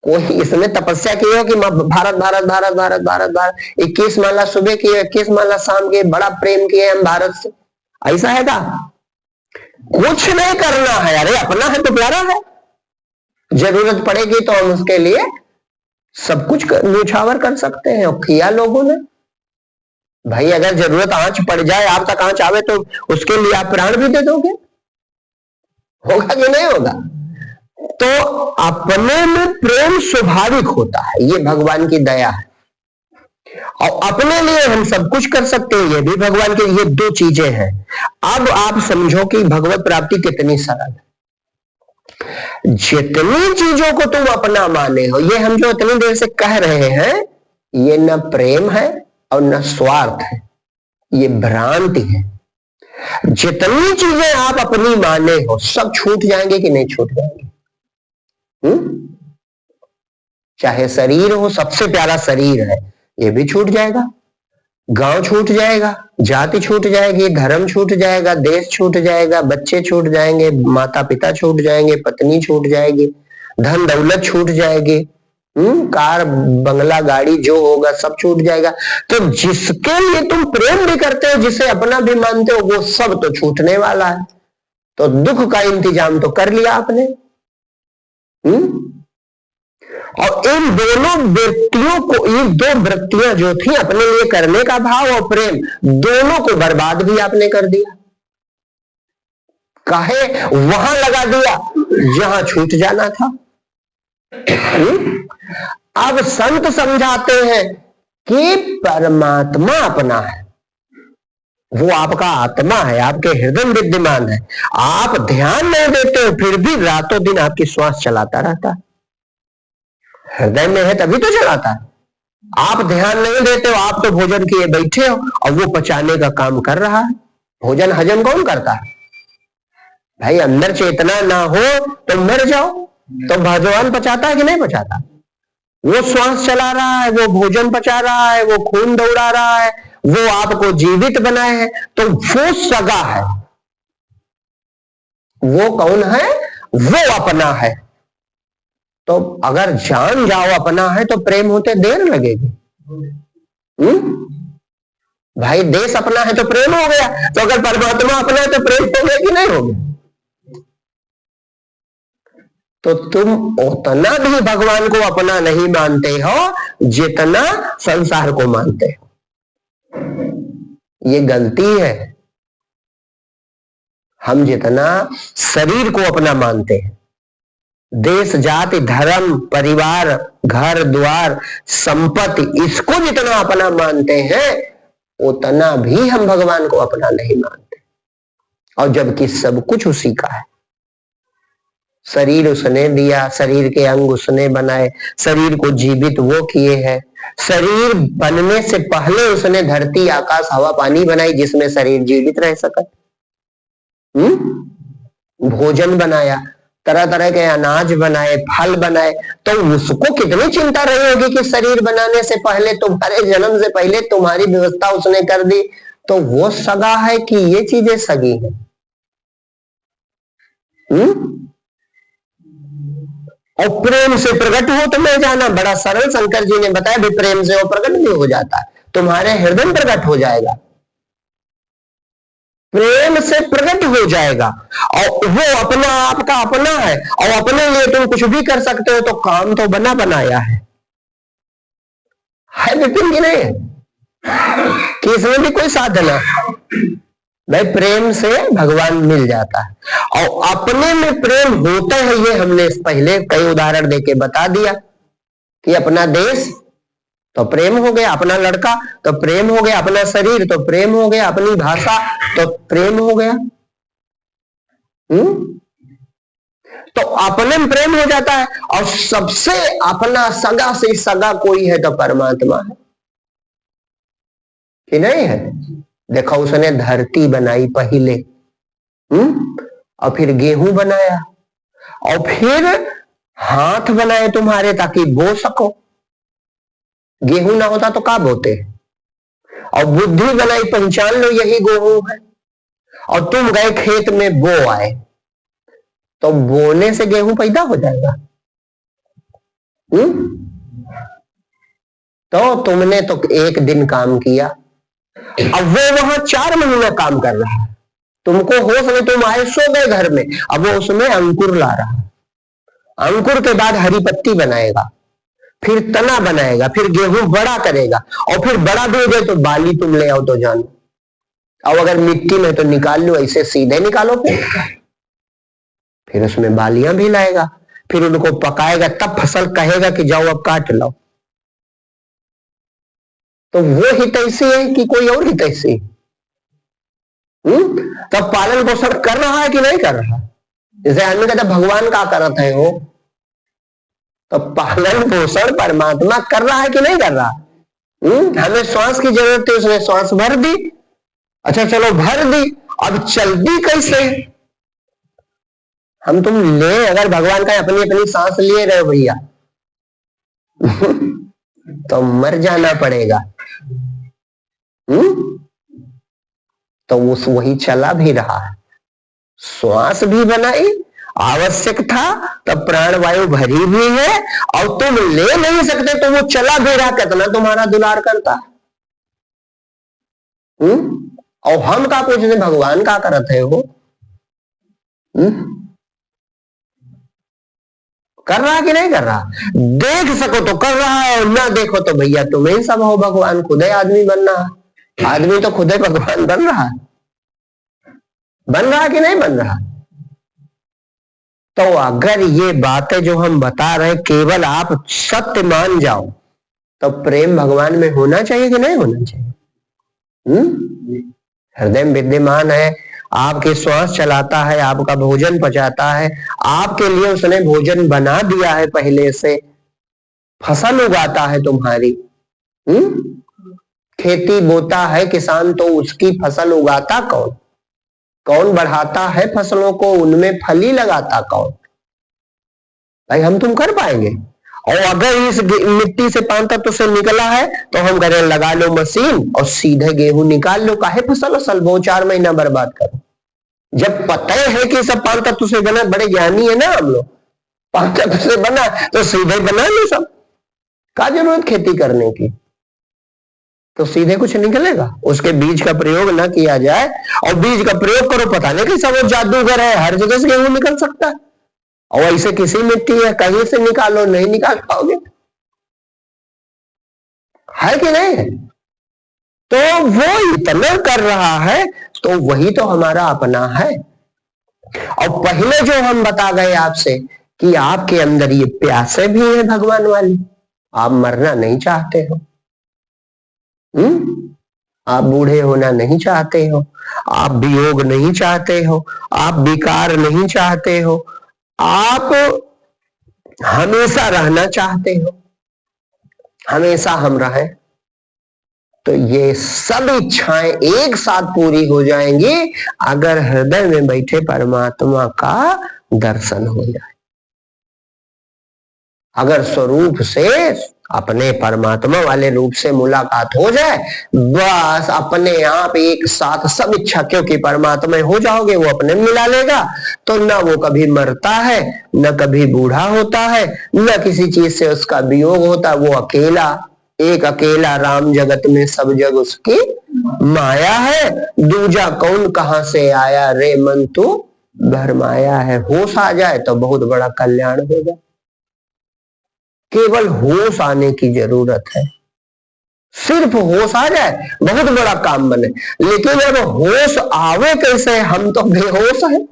कोई इसमें तपस्या की हो कि भारत भारत भारत भारत भारत भारत 21 माला सुबह की, 21 माला शाम की, बड़ा प्रेम किए हम भारत से, ऐसा है क्या? कुछ नहीं करना है। अरे अपना है तो प्यारा है, जरूरत पड़ेगी तो हम उसके लिए सब कुछ न्यौछावर कर सकते हैं, और किया लोगों ने। भाई अगर जरूरत आंच पड़ जाए, आप तक आंच आवे, तो उसके लिए आप प्राण भी दे दोगे, होगा कि नहीं होगा? तो अपने में प्रेम स्वाभाविक होता है, ये भगवान की दया है। और अपने लिए हम सब कुछ कर सकते हैं, ये भी भगवान की, ये दो चीजें हैं। अब आप समझो कि भगवत प्राप्ति कितनी सरल है। जितनी चीजों को तुम अपना माने हो, ये हम जो इतनी देर से कह रहे हैं, ये न प्रेम है और न स्वार्थ है, ये भ्रांति है। जितनी चीजें आप अपनी माने हो सब छूट जाएंगे कि नहीं छूट जाएंगे? चाहे शरीर हो, सबसे प्यारा शरीर है, ये भी छूट जाएगा। गांव छूट जाएगा, जाति छूट जाएगी, धर्म छूट जाएगा, देश छूट जाएगा, बच्चे छूट जाएंगे, माता पिता छूट जाएंगे, पत्नी छूट जाएगी, धन दौलत छूट जाएगी, कार बंगला गाड़ी जो होगा सब छूट जाएगा। तो जिसके लिए तुम प्रेम भी करते हो, जिसे अपना भी मानते हो, वो सब तो छूटने वाला है। तो दुख का इंतजाम तो कर लिया आपने। और इन दोनों व्यक्तियों को, ये दो वृत्तियां जो थी, अपने लिए करने का भाव और प्रेम, दोनों को बर्बाद भी आपने कर दिया। काहे? वहां लगा दिया जहां छूट जाना था। अब संत समझाते हैं कि परमात्मा अपना है, वो आपका आत्मा है, आपके हृदय में विद्यमान है। आप ध्यान नहीं देते हो, फिर भी रातों दिन आपकी श्वास चलाता रहता है। हृदय में है तभी तो चलाता है। आप ध्यान नहीं देते हो, आप तो भोजन किए बैठे हो और वो पचाने का काम कर रहा है। भोजन हजम कौन करता है? भाई अंदर चेतना ना हो तो मर जाओ। तो भगवान पचाता है कि नहीं पचाता? वो श्वास चला रहा है, वो भोजन पचा रहा है, वो खून दौड़ा रहा है, वो आपको जीवित बनाए है, तो वो सगा है। वो कौन है? वो अपना है। तो अगर जान जाओ अपना है तो प्रेम होते देर लगेगी। भाई देश अपना है तो प्रेम हो गया, तो अगर परमात्मा अपना है तो प्रेम हो गया कि नहीं हो गया? तो तुम उतना भी भगवान को अपना नहीं मानते हो जितना संसार को मानते हो। ये गलती है। हम जितना शरीर को अपना मानते हैं, देश जाति धर्म परिवार घर द्वार संपत्ति, इसको जितना अपना मानते हैं, उतना भी हम भगवान को अपना नहीं मानते। और जबकि सब कुछ उसी का है। शरीर उसने दिया, शरीर के अंग उसने बनाए, शरीर को जीवित वो किए हैं। शरीर बनने से पहले उसने धरती, आकाश, हवा, पानी बनाई जिसमें शरीर जीवित रह सके। भोजन बनाया, तरह तरह के अनाज बनाए, फल बनाए, तो उसको कितनी चिंता रही होगी कि शरीर बनाने से पहले, तुम्हारे जन्म से पहले तुम्हारी व्यवस्था उसने कर दी। तो वो सगा है कि ये चीजें सगी है? और प्रेम से प्रकट हो तो मैं जाना, बड़ा सरल शंकर जी ने बताया भी, प्रेम से वो प्रकट भी हो जाता है, तुम्हारे हृदय में प्रकट हो जाएगा, प्रेम से प्रकट हो जाएगा। और वो अपना आपका अपना है, और अपने लिए तुम कुछ भी कर सकते हो। तो काम तो बना बनाया है विपिन की नहीं, कि इसमें भी कोई साधना भाई, प्रेम से भगवान मिल जाता है। और अपने में प्रेम होता है, ये हमने पहले कई उदाहरण देके बता दिया कि अपना देश तो प्रेम हो गया, अपना लड़का तो प्रेम हो गया, अपना शरीर तो प्रेम हो गया, अपनी भाषा तो प्रेम हो गया। तो अपने में प्रेम हो जाता है। और सबसे अपना सगा से सगा कोई है तो परमात्मा है कि नहीं है? देखो, उसने धरती बनाई पहले, और फिर गेहूं बनाया, और फिर हाथ बनाए तुम्हारे ताकि बो सको। गेहूं ना होता तो क्या बोते? और बुद्धि बनाई, पहचान लो यही गेहूं है, और तुम गए खेत में बो आए, तो बोने से गेहूं पैदा हो जाएगा। तो तुमने तो एक दिन काम किया, अब वो वहां 4 महीना काम कर रहा है, तुमको होश में, तुम आए सो गए घर में, अब वो उसमें अंकुर ला रहा है। अंकुर के बाद हरी पत्ती बनाएगा, फिर तना बनाएगा, फिर गेहूं बड़ा करेगा, और फिर बड़ा दोगे तो बाली तुम ले आओ तो जानो। और अगर मिट्टी में तो निकाल लो, ऐसे सीधे निकालो, फिर उसमें बालियां भी लाएगा, फिर उनको पकाएगा, तब फसल कहेगा कि जाओ अब काट लो। तो वो हितैषी है कि कोई और हितैषी? तब पालन पोषण कर रहा है कि नहीं कर रहा? जैसे आदमी कहता भगवान का करत है वो, तो पालन पोषण परमात्मा कर रहा है कि नहीं कर रहा? हमें श्वास की जरूरत है, उसने श्वास भर दी, अच्छा चलो भर दी, अब चलती कैसे? हम तुम ले, अगर भगवान का अपनी अपनी सांस लिए रहे भैया तो मर जाना पड़ेगा। तो उस वही चला भी रहा है, श्वास भी बनाई, आवश्यक था तब प्राणवायु भरी भी है, और तुम ले नहीं सकते तो वो चला भी रहा, कितना तुम्हारा दुलार करता है। और हम का पूछते भगवान का करत है वो? कर रहा कि नहीं कर रहा? देख सको तो कर रहा है, और ना देखो तो भैया तुम्हें ही सब हो, भगवान खुद ही आदमी बनना है, आदमी तो खुद ही भगवान बन रहा है। बन रहा कि नहीं बन रहा? तो अगर ये बातें जो हम बता रहे केवल आप सत्य मान जाओ, तो प्रेम भगवान में होना चाहिए कि नहीं होना चाहिए? हृदय में विद्यमान है, आपके श्वास चलाता है, आपका भोजन पचाता है, आपके लिए उसने भोजन बना दिया है पहले से, फसल उगाता है तुम्हारी। खेती बोता है किसान, तो उसकी फसल उगाता कौन? कौन बढ़ाता है फसलों को, उनमें फली लगाता कौन? भाई हम तुम कर पाएंगे? और अगर इस मिट्टी से 5 तत्व से निकला है तो हम करें लगा लो मशीन और सीधे गेहूं निकाल लो, काहे फसल असल वो 4 महीना बर्बाद करो? जब पता है कि सब 5 तत्व से बना, बड़े ज्ञानी है ना हम लोग, 5 तत्व से बना तो सीधे बना लो सब, क्या जरूरत खेती करने की? तो सीधे कुछ निकलेगा, उसके बीज का प्रयोग ना किया जाए, और बीज का प्रयोग करो, पता नहीं कैसा वो जादूगर है, हर जगह से गेहूं निकल सकता है, और ऐसे किसी मिट्टी है कहीं से निकालो नहीं निकाल पाओगे, है कि नहीं? तो वो इतना कर रहा है, तो वही तो हमारा अपना है। और पहले जो हम बता गए आपसे कि आपके अंदर ये प्यासे भी है भगवान वाली, आप मरना नहीं चाहते हो, आप बूढ़े होना नहीं चाहते हो, आप वियोग नहीं चाहते हो, आप विकार नहीं चाहते हो, आप हमेशा रहना चाहते हो, हमेशा हम रहें, तो ये सब इच्छाएं एक साथ पूरी हो जाएंगी अगर हृदय में बैठे परमात्मा का दर्शन हो जाए। अगर स्वरूप से अपने परमात्मा वाले रूप से मुलाकात हो जाए, बस अपने आप एक साथ सब इच्छा, क्योंकि परमात्मा हो जाओगे वो अपने मिला लेगा, तो ना वो कभी मरता है, न कभी बूढ़ा होता है, न किसी चीज से उसका वियोग होता, वो अकेला, एक अकेला राम जगत में सब जग उसकी माया है, दूजा कौन कहां से आया रे मन तू भरमाया है। होश आ जाए तो बहुत बड़ा कल्याण होगा। केवल होश आने की जरूरत है, सिर्फ होश आ जाए बहुत बड़ा काम बने। लेकिन अब होश आवे कैसे, हम तो बेहोश हैं।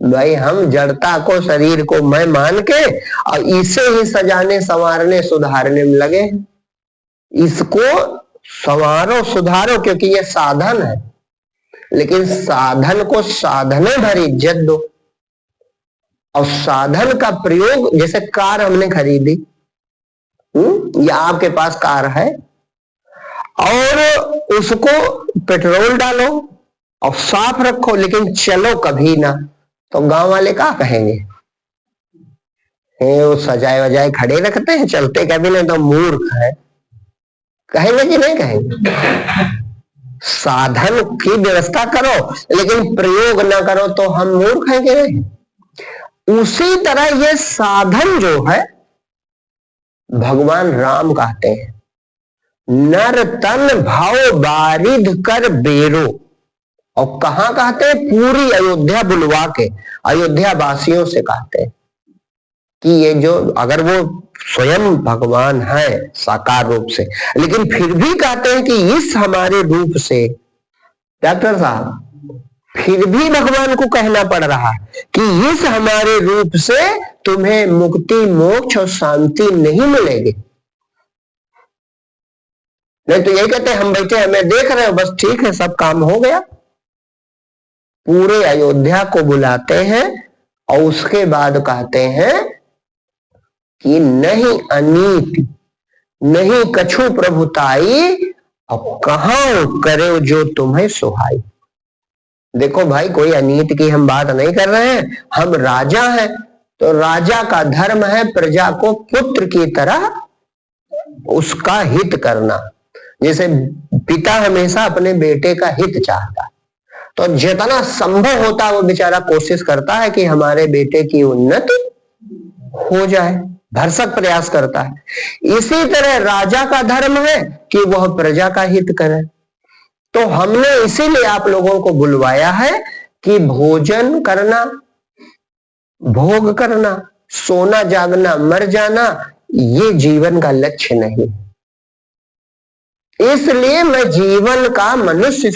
भाई हम जड़ता को, शरीर को मैं मान के और इसे ही सजाने संवारने सुधारने में लगे हैं। इसको संवारो सुधारो, क्योंकि ये साधन है, लेकिन साधन को साधने भर इज्जत दो। और साधन का प्रयोग, जैसे कार हमने खरीदी, या आपके पास कार है और उसको पेट्रोल डालो और साफ रखो, लेकिन चलो कभी ना, तो गांव वाले क्या कहेंगे? वो सजाए वजाए खड़े रखते हैं, चलते कभी नहीं, तो मूर्ख है, कहेंगे कि नहीं कहेंगे? साधन की व्यवस्था करो लेकिन प्रयोग ना करो तो हम मूर्ख हैं कि नहीं? उसी तरह ये साधन जो है भगवान राम कहते हैं, नर तन भाव बारिध कर बेरो। और कहा कहते हैं? पूरी अयोध्या बुलवा के अयोध्या वासियों से कहते हैं कि ये जो, अगर वो स्वयं भगवान है साकार रूप से, लेकिन फिर भी कहते हैं कि इस हमारे रूप से, डॉक्टर साहब फिर भी भगवान को कहना पड़ रहा है कि इस हमारे रूप से तुम्हें मुक्ति मोक्ष और शांति नहीं मिलेगी। नहीं तो यही कहते हैं हम बैठे हमें देख रहे हो, बस ठीक है सब काम हो गया। पूरे अयोध्या को बुलाते हैं और उसके बाद कहते हैं कि नहीं अनीति नहीं कछु प्रभुताई, और कहां करे जो तुम्हें सुहाई। देखो भाई, कोई अनीति की हम बात नहीं कर रहे हैं, हम राजा हैं, तो राजा का धर्म है प्रजा को पुत्र की तरह उसका हित करना। जैसे पिता हमेशा अपने बेटे का हित चाहता है, तो जितना संभव होता है वो बेचारा कोशिश करता है कि हमारे बेटे की उन्नति हो जाए, भरसक प्रयास करता है। इसी तरह राजा का धर्म है कि वह प्रजा का हित करे। तो हमने इसीलिए आप लोगों को बुलवाया है कि भोजन करना, भोग करना, सोना जागना मर जाना ये जीवन का लक्ष्य नहीं। इसलिए मैं जीवन का मनुष्य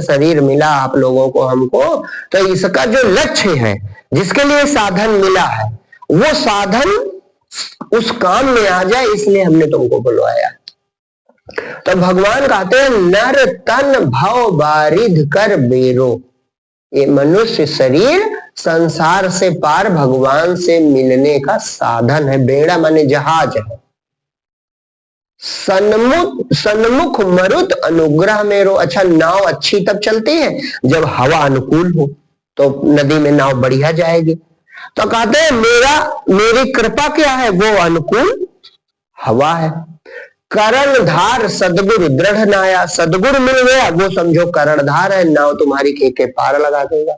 शरीर मिला आप लोगों को, हमको, तो इसका जो लक्ष्य है, जिसके लिए साधन मिला है, वो साधन उस काम में आ जाए, इसलिए हमने तुमको बुलवाया। तो भगवान कहते हैं नर तन भव बारिध कर बेरो। ये मनुष्य शरीर संसार से पार भगवान से मिलने का साधन है। बेड़ा माने जहाज है। सन्मुख मरुत अनुग्रह मेरो। अच्छा, नाव अच्छी तब चलती है जब हवा अनुकूल हो, तो नदी में नाव बढ़िया जाएगी। तो कहते हैं मेरी कृपा क्या है? वो अनुकूल हवा है। करण धार सदगुरु दृढ़ नाया। सदगुरु मिल गया वो समझो करणधार है, नाव तुम्हारी के पार लगा देगा।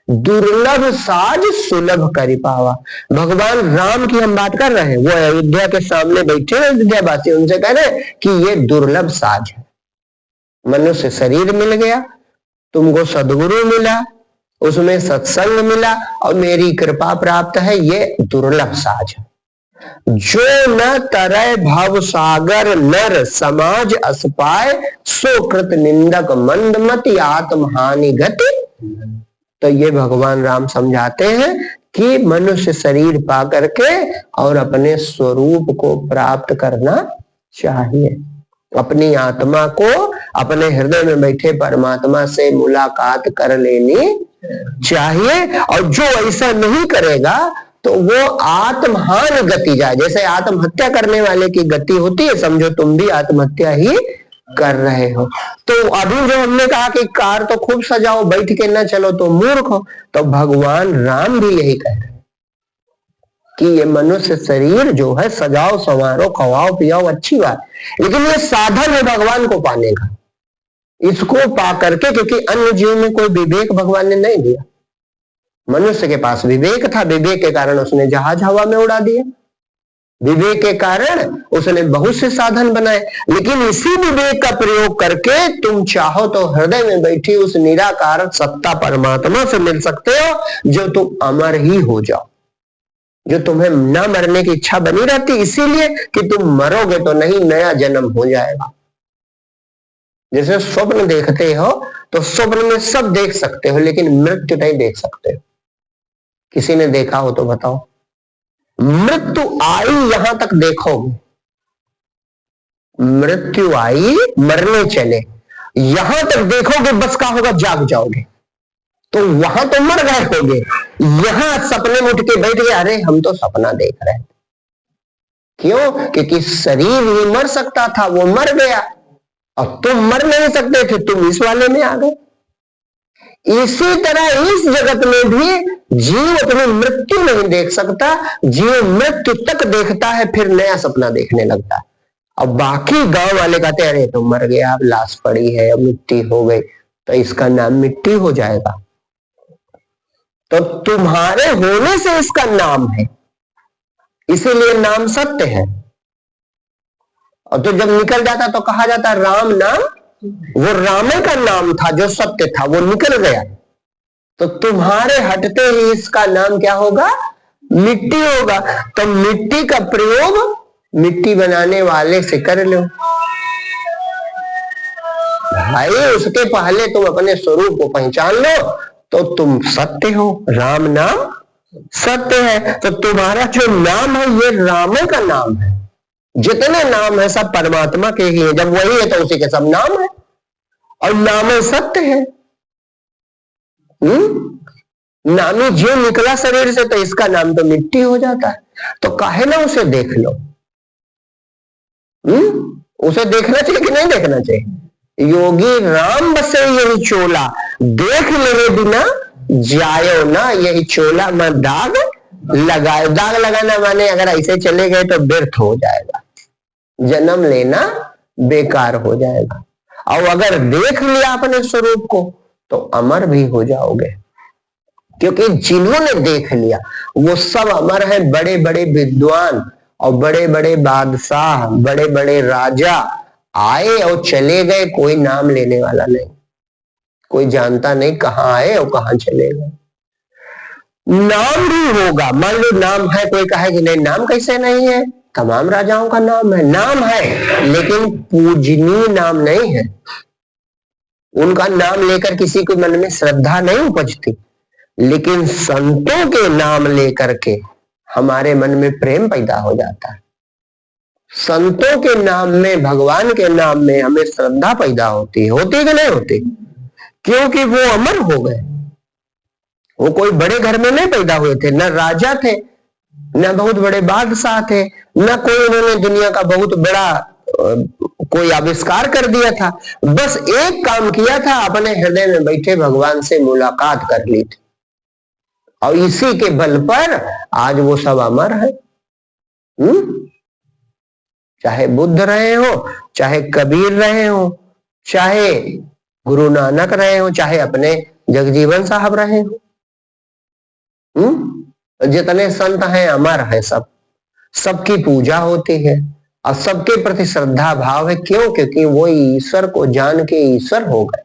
दुर्लभ साज सुलभ करी पावा। भगवान राम की हम बात कर रहे हैं, वो अयोध्या के सामने बैठे हैं अयोध्यावासी, उनसे कह रहे कि ये दुर्लभ साज है। मनुष्य शरीर मिल गया, तुमको सदगुरु मिला, उसमें सत्संग मिला और मेरी कृपा प्राप्त है, ये दुर्लभ साज है। जो न तरय भव सागर नर समाज अस्पाय, सो कृत निंदक मंदमति आत्महानि गति। तो ये भगवान राम समझाते हैं कि मनुष्य शरीर पा करके और अपने स्वरूप को प्राप्त करना चाहिए। अपनी आत्मा को अपने हृदय में बैठे परमात्मा से मुलाकात कर लेनी चाहिए। और जो ऐसा नहीं करेगा तो वो आत्महान गति जाए। जैसे आत्महत्या करने वाले की गति होती है, समझो तुम भी आत्महत्या ही कर रहे हो। तो अभी जो हमने कहा कि कार तो खूब सजाओ, बैठ के ना चलो तो मूर्ख हो, तो भगवान राम भी यही कह रहे हैं कि ये मनुष्य शरीर जो है सजाओ संवारो खवाओ पियाओ, अच्छी बात, लेकिन ये साधन है भगवान को पाने का। इसको पा करके, क्योंकि अन्य जीव में कोई विवेक भगवान ने नहीं दिया, मनुष्य के पास विवेक था, विवेक के कारण उसने जहाज हवा में उड़ा दिया, विवेक के कारण उसने बहुत से साधन बनाए। लेकिन इसी विवेक का प्रयोग करके तुम चाहो तो हृदय में बैठी उस निराकार सत्ता परमात्मा से मिल सकते हो, जो तुम अमर ही हो जाओ, जो तुम्हें न मरने की इच्छा बनी रहती, इसीलिए कि तुम मरोगे तो नहीं, नया जन्म हो जाएगा। जैसे स्वप्न देखते हो तो स्वप्न में सब देख सकते हो, लेकिन मृत्यु नहीं देख सकते हो। किसी ने देखा हो तो बताओ। मृत्यु आई यहां तक देखोगे, मृत्यु आई मरने चले यहां तक देखोगे, बस का होगा जाग जाओगे, तो वहां तो मर गए होगे, यहां सपने में उठ के बैठ गए, अरे हम तो सपना देख रहे थे। क्यों? क्योंकि शरीर ही मर सकता था, वो मर गया, और तुम मर नहीं सकते थे, तुम इस वाले में आ गए। इसी तरह इस जगत में भी जीव अपनी मृत्यु नहीं देख सकता, जीव मृत्यु तक देखता है, फिर नया सपना देखने लगता है। अब बाकी गांव वाले कहते हैं अरे तो मर गया, अब लाश पड़ी है, अब मिट्टी हो गई, तो इसका नाम मिट्टी हो जाएगा। तो तुम्हारे होने से इसका नाम है, इसीलिए नाम सत्य है। और तो जब निकल जाता तो कहा जाता राम नाम, वो रामे का नाम था जो सत्य था, वो निकल गया, तो तुम्हारे हटते ही इसका नाम क्या होगा? मिट्टी होगा। तो मिट्टी का प्रयोग मिट्टी बनाने वाले से कर लो भाई, उसके पहले तुम अपने स्वरूप को पहचान लो तो तुम सत्य हो। राम नाम सत्य है, तो तुम्हारा जो नाम है ये रामे का नाम है। जितने नाम है सब परमात्मा के ही है, जब वही है तो उसी के सब नाम है, और नाम सत्य है। नामी जीव निकला शरीर से, तो इसका नाम तो मिट्टी हो जाता है। तो काहे ना उसे देख लो। उसे देखना चाहिए कि नहीं देखना चाहिए? योगी राम बसे यही चोला, देख ले बिना जायो ना यही चोला, मैं दाग लगाए। दाग लगाना माने अगर ऐसे चले गए तो व्यर्थ हो जाएगा, जन्म लेना बेकार हो जाएगा। और अगर देख लिया अपने स्वरूप को तो अमर भी हो जाओगे, क्योंकि जिन्होंने देख लिया वो सब अमर है। बड़े बड़े विद्वान और बड़े बड़े बादशाह, बड़े बड़े राजा आए और चले गए, कोई नाम लेने वाला नहीं, कोई जानता नहीं कहाँ आए और कहाँ चले गए। नाम भी होगा, मान लो नाम है, कोई कहे कि नहीं नाम कैसे नहीं है, तमाम राजाओं का नाम है, नाम है, लेकिन पूजनीय नाम नहीं है। उनका नाम लेकर किसी के मन में श्रद्धा नहीं उपजती, लेकिन संतों के नाम लेकर के हमारे मन में प्रेम पैदा हो जाता है। संतों के नाम में, भगवान के नाम में हमें श्रद्धा पैदा होती है। होती कि नहीं होती? क्योंकि वो अमर हो गए। वो कोई बड़े घर में नहीं पैदा हुए थे, न राजा थे, न बहुत बड़े बादशाह थे, न कोई उन्होंने दुनिया का बहुत बड़ा कोई आविष्कार कर दिया था। बस एक काम किया था, अपने हृदय में बैठे भगवान से मुलाकात कर ली थी, और इसी के बल पर आज वो सब अमर है। चाहे बुद्ध रहे हो, चाहे कबीर रहे हो, चाहे गुरु नानक रहे हो, चाहे अपने जगजीवन साहब रहे हो, जितने संत हैं अमर है सब। सबकी पूजा होती है और सबके प्रति श्रद्धा भाव है। क्यों? क्योंकि वो ईश्वर को जान के ईश्वर हो गए।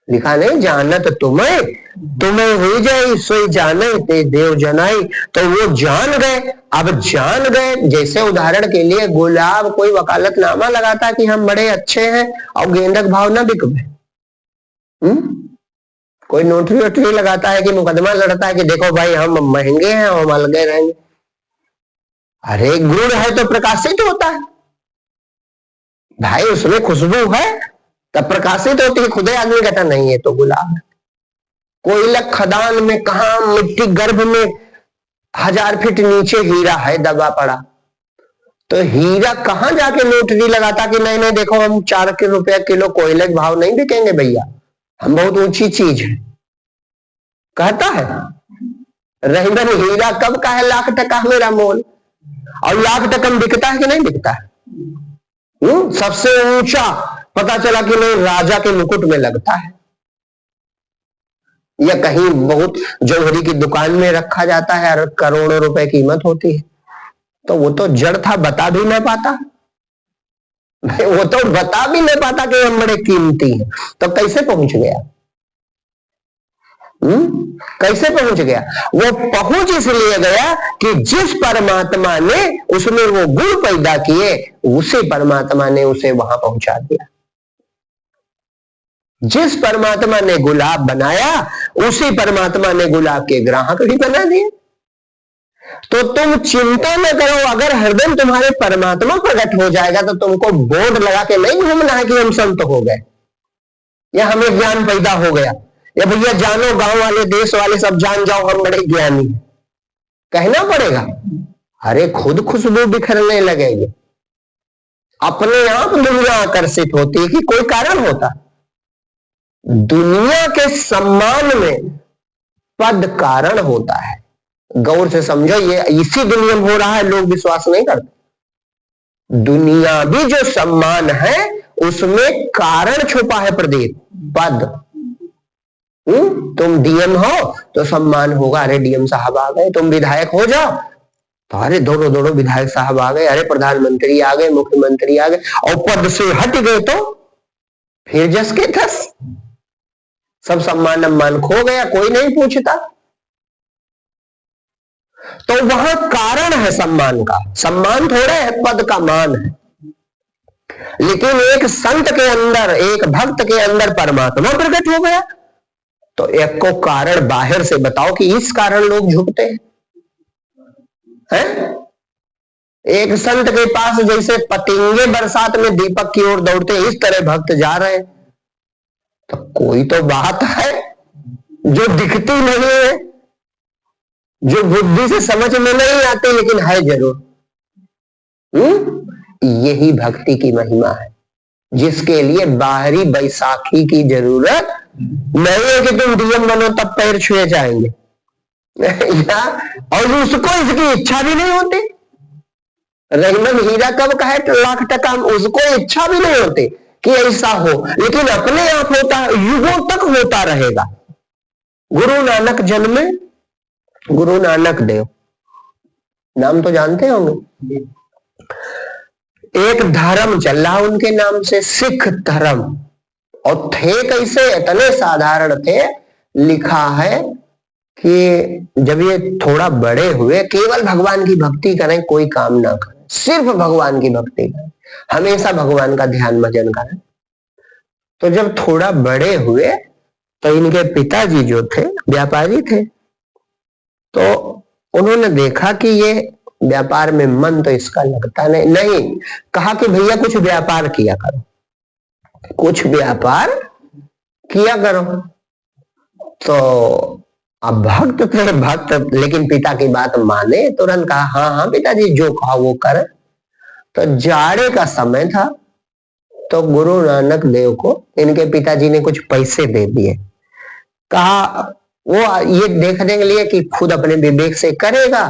लिखा नहीं जानत तुम्हें तुम्हें हुई जाए सोई जाने ते देव जनाई। तो वो जान गए। अब जान गए, जैसे उदाहरण के लिए गुलाब कोई वकालतनामा लगाता कि हम बड़े अच्छे हैं और गेंदक भाव ना बिक गए। कोई नोटरी वोटरी लगाता है कि मुकदमा लड़ता है कि देखो भाई हम महंगे हैं और हम अलगे रहेंगे। अरे गुड़ है तो प्रकाशित होता है भाई, उसमें खुशबू है तब प्रकाशित होती है। खुदे आदमी कहता नहीं है तो गुलाब है। कोयलक खदान में कहा मिट्टी गर्भ में 1000 फीट नीचे हीरा है दबा पड़ा, तो हीरा कहां जाके लोटरी लगाता कि नहीं नहीं देखो हम 4 रुपया किलो कोयलक भाव नहीं बिकेंगे भैया, हम बहुत ऊंची चीज है, कहता है। रहीमन हीरा कब का है 1,00,000 मेरा मोल, और 1,00,000 में बिकता है कि नहीं बिकता है? सबसे ऊंचा पता चला कि नहीं राजा के मुकुट में लगता है, या कहीं बहुत जौहरी की दुकान में रखा जाता है और करोड़ों रुपए कीमत होती है। तो वो तो जड़ था, बता भी नहीं पाता, वो तो बता भी नहीं पाता कि हम बड़े कीमती हैं। तो कैसे पहुंच गया? कैसे पहुंच गया? वो पहुंच इसलिए गया कि जिस परमात्मा ने उसमें वो गुण पैदा किए, उसी परमात्मा ने उसे वहां पहुंचा दिया। जिस परमात्मा ने गुलाब बनाया, उसी परमात्मा ने गुलाब के ग्राहक भी बना दिए। तो तुम चिंता न करो, अगर हरदम तुम्हारे परमात्मा प्रकट हो जाएगा तो तुमको बोर्ड लगा के नहीं घूमना है कि हम संत हो गए या हमें ज्ञान पैदा हो गया, या भैया जानो गांव वाले देश वाले सब जान जाओ हम बड़े ज्ञानी हैं, कहना पड़ेगा। अरे खुद खुशबू बिखरने लगेगी, अपने आप दुनिया आकर्षित होती है कि कोई कारण होता। दुनिया के सम्मान में पद कारण होता है। गौर से समझो, ये इसी दुनिया में हो रहा है, लोग विश्वास नहीं करते। दुनियावी जो सम्मान है उसमें कारण छुपा है प्रदीप, पद। तुम डीएम हो तो सम्मान होगा, अरे डीएम साहब आ गए। तुम विधायक हो जाओ तो अरे दौड़ो दौड़ो विधायक साहब आ गए, अरे प्रधानमंत्री आ गए, मुख्यमंत्री आ गए। और पद से हट गए तो फिर जस के तस, सब सम्मान सम्मान खो गया, कोई नहीं पूछता। तो वहां कारण है सम्मान का, सम्मान थोड़ा है, पद का मान है। लेकिन एक संत के अंदर, एक भक्त के अंदर परमात्मा प्रकट हो गया, तो एक को कारण बाहर से बताओ कि इस कारण लोग झुकते हैं। एक संत के पास जैसे पतंगे बरसात में दीपक की ओर दौड़ते हैं, इस तरह भक्त जा रहे हैं। तो कोई तो बात है जो दिखती नहीं है, जो बुद्धि से समझ में नहीं आती, लेकिन है जरूर। यही भक्ति की महिमा है, जिसके लिए बाहरी बैसाखी की जरूरत नहीं है कि तुम डीएम बनो तब पैर छुए जाएंगे और उसको इसकी इच्छा भी नहीं होती। रहीमन हीरा कब का है 1,00,000, उसको इच्छा भी नहीं होती कि ऐसा हो, लेकिन अपने आप होता, युगों तक होता रहेगा। गुरु नानक जन्मे, गुरु नानक देव, नाम तो जानते होंगे। एक धर्म चल रहा उनके नाम से, सिख धर्म। और थे कैसे, इतने साधारण थे। लिखा है कि जब ये थोड़ा बड़े हुए, केवल भगवान की भक्ति करें, कोई काम ना करें, सिर्फ भगवान की भक्ति करें, हमेशा भगवान का ध्यान भजन करें। तो जब थोड़ा बड़े हुए तो इनके पिताजी जो थे व्यापारी थे, तो उन्होंने देखा कि ये व्यापार में मन तो इसका लगता नहीं। कहा कि भैया कुछ व्यापार किया करो, कुछ व्यापार किया करो। तो अब भक्त थे, भक्त, लेकिन पिता की बात माने, तुरंत कहा हाँ हाँ पिताजी जो कहा वो कर। तो जाड़े का समय था, तो गुरु नानक देव को इनके पिताजी ने कुछ पैसे दे दिए। कहा वो ये देखने के लिए कि खुद अपने विवेक से करेगा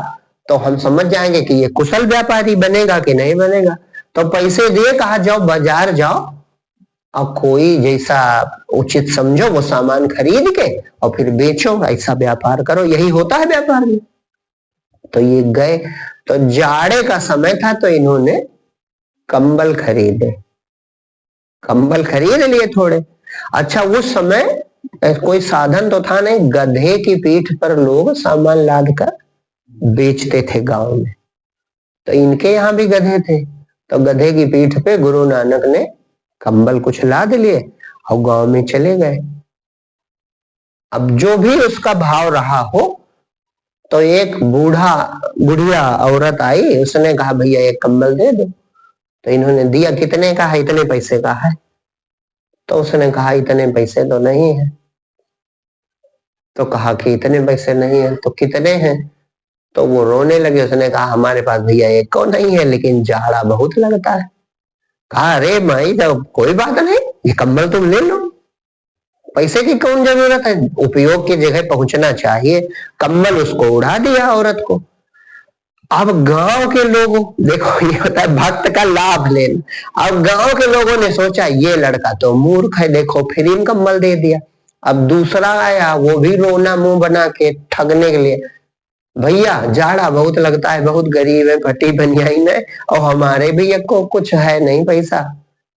तो हम समझ जाएंगे कि ये कुशल व्यापारी बनेगा कि नहीं बनेगा। तो पैसे दिए, कहा जाओ बाजार जाओ और कोई जैसा उचित समझो वो सामान खरीद के और फिर बेचो, ऐसा व्यापार करो, यही होता है व्यापार में। तो ये गए, तो जाड़े का समय था, तो इन्होंने कंबल खरीदे, कंबल खरीद लिए थोड़े। अच्छा, उस समय कोई साधन तो था नहीं, गधे की पीठ पर लोग सामान लाद कर बेचते थे गांव में। तो इनके यहाँ भी गधे थे, तो गधे की पीठ पे गुरु नानक ने कंबल कुछ लाद लिए और गांव में चले गए। अब जो भी उसका भाव रहा हो, तो एक बुढ़िया औरत आई, उसने कहा भैया एक कंबल दे दो। तो इन्होंने दिया। कितने का है? इतने पैसे का है। तो उसने कहा इतने पैसे तो नहीं है। तो कहा कि इतने पैसे नहीं है तो कितने हैं? तो वो रोने लगे। उसने कहा हमारे पास भैया एक को नहीं है, लेकिन जाड़ा बहुत लगता है। कहा अरे माई तो कोई बात नहीं, ये कंबल तुम ले लो, पैसे की कौन जरूरत है, उपयोग की जगह पहुंचना चाहिए। कंबल उसको उड़ा दिया औरत को। अब गांव के लोगों, देखो ये होता है भक्त का लाभ लेना। अब गांव के लोगों ने सोचा ये लड़का तो मूर्ख है, देखो फ्री में कंबल दे दिया। अब दूसरा आया, वो भी रोना मुंह बना के ठगने के लिए, भैया जाड़ा बहुत लगता है, बहुत गरीब है, फटी बनियाइन है, और हमारे भैया को कुछ है नहीं पैसा।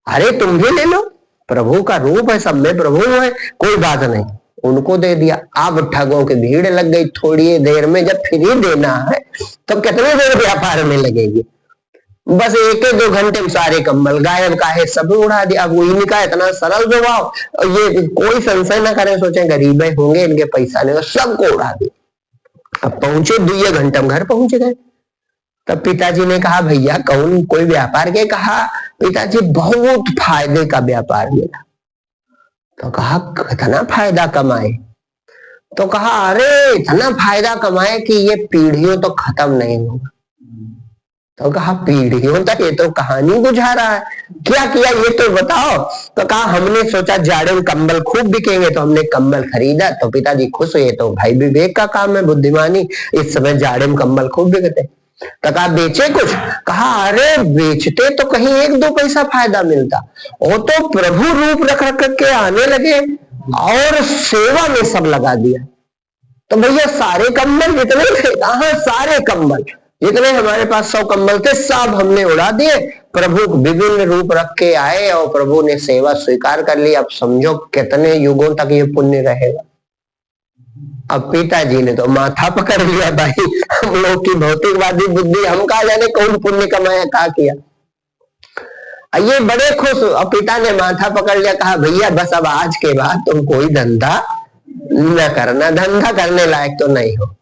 अरे तुम भी ले लो, प्रभु का रूप है, सब में प्रभु है, कोई बात नहीं। उनको दे दिया। अब ठगों की भीड़ लग गई। थोड़ी देर में जब फ्री देना है तो कितने देर व्यापार में लगेगी। बस एक दो घंटे में सारे कंबल गायब का है, सब उड़ा दिया। अब इनका इतना सरल स्वभाव, ये कोई संशय ना करे, सोचे गरीब होंगे इनके पैसा नहीं, सबको उड़ा दिया। अब पहुंचे 2 घंटे में घर पहुंच गए। तब पिताजी ने कहा भैया कौन कोई व्यापार के? कहा पिताजी बहुत फायदे का व्यापार मिला। तो कहा कितना फायदा कमाए? तो कहा अरे इतना फायदा कमाए कि ये पीढ़ियों तो खत्म नहीं होगा। तो कहा पीढ़ियों तक? ये तो कहानी बुझा रहा है, क्या किया ये तो बताओ। तो कहा हमने सोचा जाड़े में कंबल खूब बिकेंगे, तो हमने कंबल खरीदा। तो पिताजी खुश हुए, तो भाई विवेक का काम है, बुद्धिमानी, इस समय जाड़े में कंबल खूब बिकते। तो कहा बेचे कुछ? कहा अरे बेचते तो कहीं 1-2 पैसा फायदा मिलता, वो तो प्रभु रूप रख रख के आने लगे और सेवा में सब लगा दिया। तो भैया सारे कंबल जितने थे, कहा सारे कंबल जितने हमारे पास 100 कंबल थे सब हमने उड़ा दिए। प्रभु विभिन्न रूप रख के आए और प्रभु ने सेवा स्वीकार कर ली। अब समझो कितने युगों तक ये पुण्य रहेगा। अब पिताजी ने तो माथा पकड़ लिया, भाई हम लोग की भौतिकवादी बुद्धि, हम कहा जाने कौन पुण्य कमाया, कहा किया। ये बड़े खुश। अब पिता ने माथा पकड़ लिया, कहा भैया बस अब आज के बाद तुम कोई धंधा न करना, धंधा करने लायक तो नहीं हो।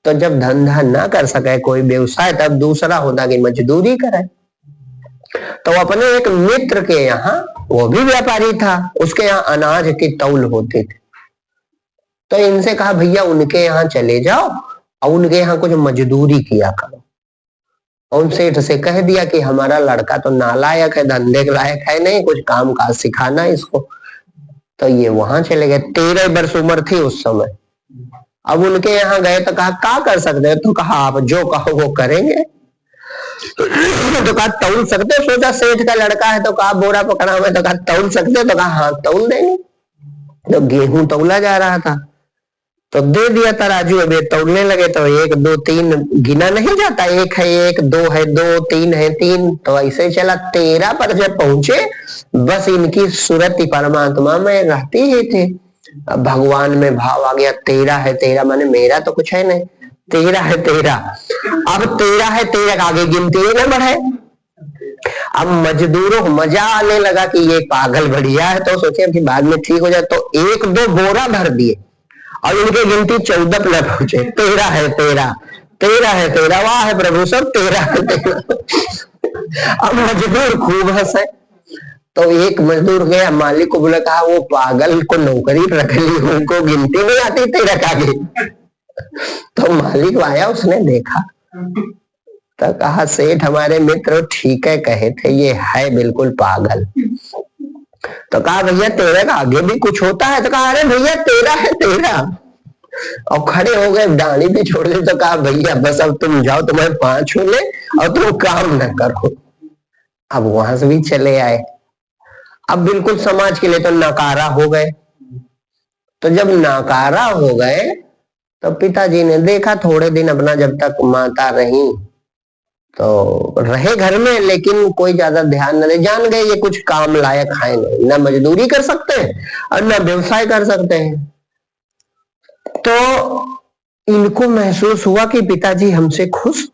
तो जब धंधा ना कर सके कोई व्यवसाय, तब दूसरा होता कि मजदूरी करे। तो अपने एक मित्र के यहाँ, वो भी व्यापारी था, उसके यहाँ अनाज की तौल होती थी। तो इनसे कहा भैया उनके यहाँ चले जाओ और उनके यहाँ कुछ मजदूरी किया करो। और सेठ से कह दिया कि हमारा लड़का तो नालायक है, धंधे के लायक है नहीं, कुछ काम काज सिखाना इसको। तो ये वहां चले गए। 13 वर्ष उम्र थी उस समय। अब उनके यहाँ गए तो कहा क्या कर सकते हैं? तो कहा आप जो कहो वो करेंगे। तो कहा तौल सकते? सोचा सेठ का लड़का है, तो कहा बोरा पकड़ा हुआ है, तो कहा तौल सकते? तो कहा हाँ तौल देंगे। तो गेहूं तौला जा रहा था, तो दे दिया तराजू। अब तौलने लगे तो 1 2 3 गिना नहीं जाता, 1 है 1, 2 है 2, 3 है 3, तो ऐसे चला। 13 पर जब पहुंचे, बस इनकी सूरत परमात्मा में रहती ही थी। अब भगवान में भाव आ गया। 13 है 13 माने मेरा तो कुछ है नहीं, 13 है 13। अब 13 है 13 आगे गिनती न बढ़े। अब मजदूरों को मजा आने लगा कि ये पागल बढ़िया है, तो सोचे कि बाद में ठीक हो जाए। तो 1-2 बोरा भर दिए और इनकी गिनती 14 पर न पहुंचे। 13 है 13, 13 है 13, वाह है प्रभु सब 13 है 13। अब मजदूर खूब हंसे। तो एक मजदूर गया, मालिक को बोला, कहा वो पागल को नौकरी रख ली, उनको गिनती नहीं आती 13 का भी। तो मालिक आया, उसने देखा तो कहा सेठ हमारे मित्र ठीक है कहे थे, ये है बिल्कुल पागल। तो कहा भैया 13 का आगे भी कुछ होता है? तो कहा अरे भैया 13 है 13। और खड़े हो गए, डांडी भी छोड़ दी। तो कहा भैया बस अब तुम जाओ, तुम्हारे 5 होले और तुम काम न करो। अब वहां से भी चले आए। अब बिल्कुल समाज के लिए तो नकारा हो गए। तो जब नकारा हो गए तो पिताजी ने देखा थोड़े दिन अपना, जब तक माता रही तो रहे घर में, लेकिन कोई ज्यादा ध्यान न दे। जान गए ये कुछ काम लायक है नहीं, ना मजदूरी कर सकते हैं और ना व्यवसाय कर सकते हैं। तो इनको महसूस हुआ कि पिताजी हमसे खुश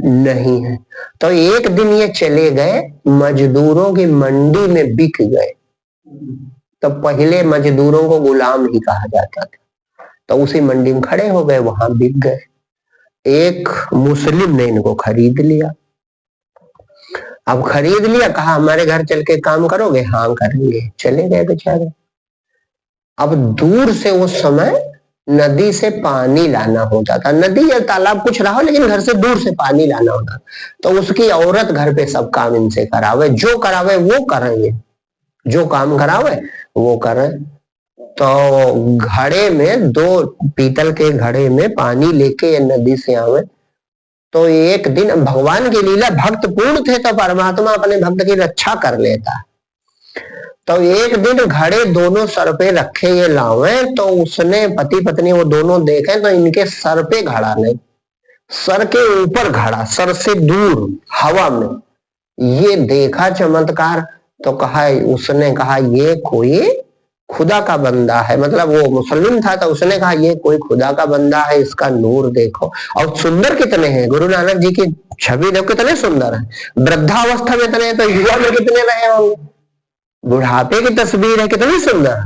नहीं है। तो एक दिन ये चले गए, मजदूरों की मंडी में बिक गए। तो पहले मजदूरों को गुलाम ही कहा जाता था, तो उसी मंडी में खड़े हो गए, वहां बिक गए। एक मुस्लिम ने इनको खरीद लिया। अब खरीद लिया, कहा हमारे घर चल के काम करोगे? हाँ करेंगे। चले गए बेचारे। अब दूर से उस समय नदी से पानी लाना होता था, नदी या तालाब कुछ रहा हो, लेकिन घर से दूर से पानी लाना होता। तो उसकी औरत घर पे सब काम इनसे करावे, जो करावे वो करेंगे, जो काम करावे वो करें। तो घड़े में, दो पीतल के घड़े में पानी लेके नदी से आवे। तो एक दिन भगवान की लीला, भक्त पूर्ण थे तो परमात्मा अपने भक्त की रक्षा कर लेता। तो एक दिन घड़े दोनों सर पे रखे ये लावे, तो उसने पति पत्नी वो दोनों देखे तो इनके सर पे घड़ा नहीं, सर के ऊपर घड़ा, सर से दूर हवा में। ये देखा चमत्कार, तो कहा, उसने कहा ये कोई खुदा का बंदा है। मतलब वो मुस्लिम था, तो उसने कहा ये कोई खुदा का बंदा है, इसका नूर देखो। और सुंदर कितने हैं, गुरु नानक जी की छवि देखो कितने सुंदर है। वृद्धावस्था में इतने, तो युवा में कितने रहे होंगे, बुढ़ापे की तस्वीर है, कितनी सुंदर।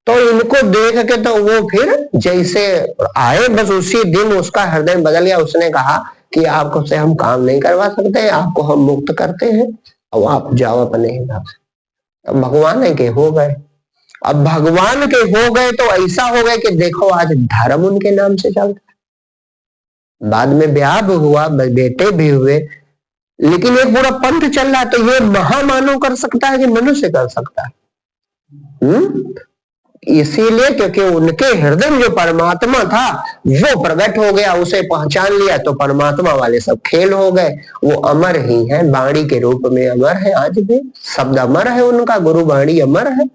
तो इनको देख के तो वो फिर जैसे आए, बस उसी दिन उसका हृदय बदल गया। उसने कहा कि आपको से हम काम नहीं करवा सकते, आपको हम मुक्त करते हैं, और आप जाओ अपने हिसाब से। तो भगवान के हो गए। अब भगवान के हो गए तो ऐसा हो गए कि देखो आज धर्म उनके नाम से चलता। बाद में ब्याह भी हुआ, बेटे भी हुए, लेकिन एक पूरा पंथ चल रहा है। तो ये महामानव कर सकता है कि मनुष्य कर सकता है? इसीलिए क्योंकि उनके हृदय में जो परमात्मा था वो प्रकट हो गया, उसे पहचान लिया, तो परमात्मा वाले सब खेल हो गए। वो अमर ही है, वाणी के रूप में अमर है, आज भी शब्द अमर है उनका, गुरु वाणी अमर है।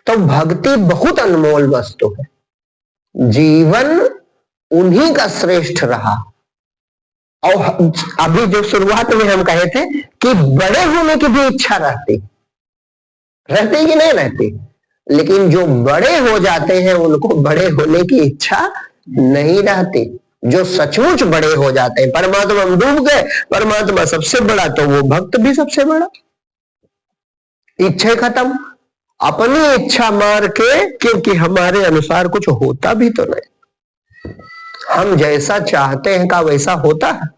तो भक्ति बहुत अनमोल वस्तु है, जीवन उन्हीं का श्रेष्ठ रहा। और अभी जो शुरुआत में हम कहे थे कि बड़े होने की भी इच्छा रहती कि नहीं रहती, लेकिन जो बड़े हो जाते हैं उनको बड़े होने की इच्छा नहीं रहती। जो सचमुच बड़े हो जाते हैं, परमात्मा में डूब गए, परमात्मा सबसे बड़ा, तो वो भक्त भी सबसे बड़ा। इच्छा खत्म, अपनी इच्छा मार के, क्योंकि हमारे अनुसार कुछ होता भी तो नहीं। हम जैसा चाहते हैं का वैसा होता है,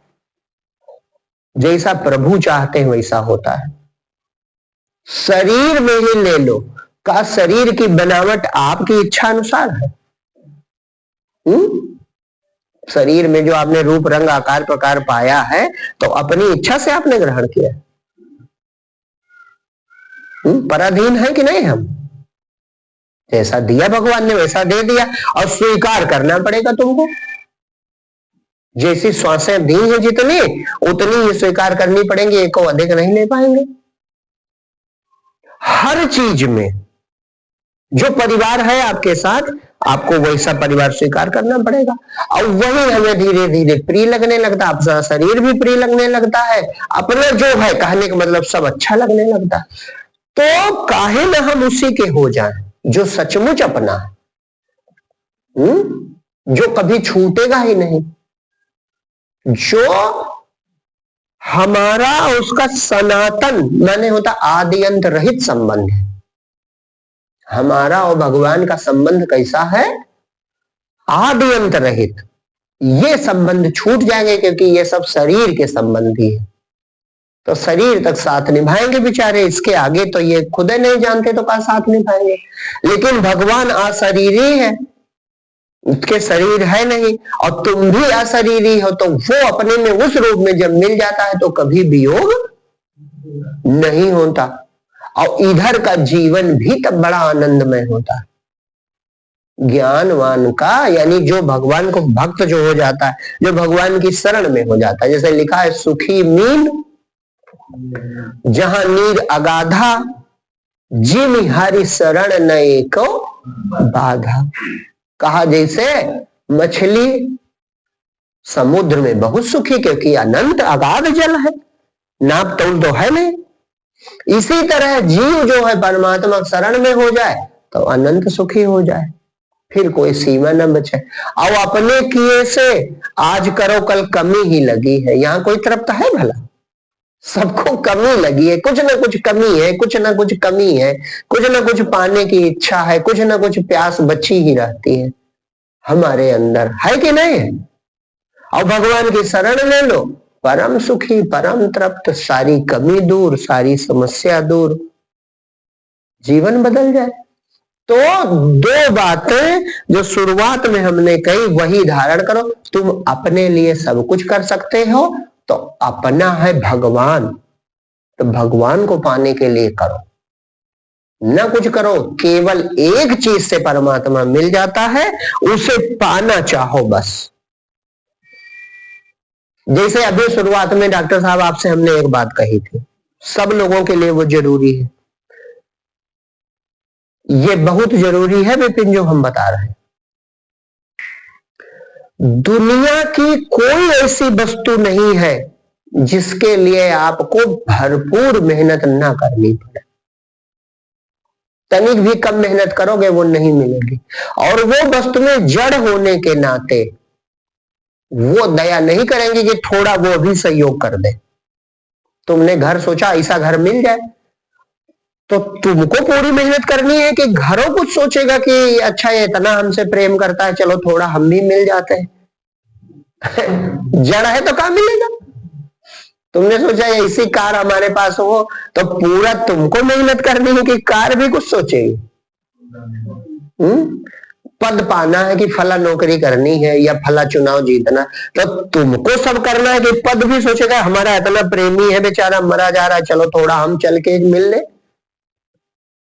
जैसा प्रभु चाहते हैं वैसा होता है। शरीर में ही ले लो, का शरीर की बनावट आपकी इच्छा अनुसार है। शरीर में जो आपने रूप रंग आकार प्रकार पाया है, तो अपनी इच्छा से आपने ग्रहण किया। पराधीन है कि नहीं हम? जैसा दिया भगवान ने वैसा दे दिया, और स्वीकार करना पड़ेगा तुमको। जैसी श्वासें दी हैं जितनी, उतनी ही स्वीकार करनी पड़ेंगी, एक को अधिक नहीं ले पाएंगे। हर चीज में जो परिवार है आपके साथ, आपको वैसा परिवार स्वीकार करना पड़ेगा। और वही हमें धीरे धीरे प्रिय लगने लगता है, अपना शरीर भी प्रिय लगने लगता है, अपना जो है, कहने का मतलब सब अच्छा लगने लगता है। तो काहे न हम उसी के हो जाएं जो सचमुच अपना है, जो कभी छूटेगा ही नहीं, जो हमारा उसका सनातन माने होता आदि अंत रहित संबंध है। हमारा और भगवान का संबंध कैसा है? आदि अंत रहित। ये संबंध छूट जाएंगे क्योंकि ये सब शरीर के संबंधी है, तो शरीर तक साथ निभाएंगे बेचारे, इसके आगे तो ये खुद नहीं जानते तो कहाँ साथ निभाएंगे। लेकिन भगवान अशरीरी है, उसके शरीर है नहीं, और तुम भी अशरीरी हो, तो वो अपने में उस रूप में जब मिल जाता है तो कभी वियोग नहीं होता, और इधर का जीवन भी तब बड़ा आनंदमय होता है। ज्ञानवान का, यानी जो भगवान को भक्त जो हो जाता है, जो भगवान की शरण में हो जाता है, जैसे लिखा है, सुखी मीन जहां नीर अगाधा, जिम हरि शरण नए को बाधा। कहा जैसे मछली समुद्र में बहुत सुखी, क्योंकि अनंत अगाध जल है, नाप तोल तो है नहीं। इसी तरह जीव जो है परमात्मा शरण में हो जाए तो अनंत सुखी हो जाए, फिर कोई सीमा न बचे। और अपने किए से आज करो कल कमी ही लगी है, यहाँ कोई तृप्त है भला? सबको कमी लगी है, कुछ ना कुछ कमी है, कुछ ना कुछ कमी है, कुछ ना कुछ पाने की इच्छा है, कुछ ना कुछ प्यास बची ही रहती है हमारे अंदर, है कि नहीं? और भगवान की शरण ले लो, परम सुखी, परम तृप्त, सारी कमी दूर, सारी समस्या दूर, जीवन बदल जाए। तो दो बातें जो शुरुआत में हमने कही वही धारण करो। तुम अपने लिए सब कुछ कर सकते हो, तो अपना है भगवान, तो भगवान को पाने के लिए करो, ना कुछ करो, केवल एक चीज से परमात्मा मिल जाता है, उसे पाना चाहो बस। जैसे अभी शुरुआत में डॉक्टर साहब आपसे हमने एक बात कही थी, सब लोगों के लिए वो जरूरी है, ये बहुत जरूरी है विपिन जो हम बता रहे हैं। दुनिया की कोई ऐसी वस्तु नहीं है जिसके लिए आपको भरपूर मेहनत ना करनी पड़े, तनिक भी कम मेहनत करोगे वो नहीं मिलेगी। और वो वस्तु में जड़ होने के नाते वो दया नहीं करेंगे कि थोड़ा वो भी सहयोग कर दे। तुमने घर सोचा ऐसा घर मिल जाए, तो तुमको पूरी मेहनत करनी है कि घरों कुछ सोचेगा कि अच्छा ये इतना हमसे प्रेम करता है, चलो थोड़ा हम भी मिल जाते हैं। जड़ है तो कहां मिलेगा? तुमने सोचा ऐसी कार हमारे पास हो, तो पूरा तुमको मेहनत करनी है कि कार भी कुछ सोचेगी? पद पाना है कि फला नौकरी करनी है या फला चुनाव जीतना, तो तुमको सब करना है कि पद भी सोचेगा हमारा इतना प्रेमी है बेचारा मरा जा रहा है, चलो थोड़ा हम चल के मिल ले,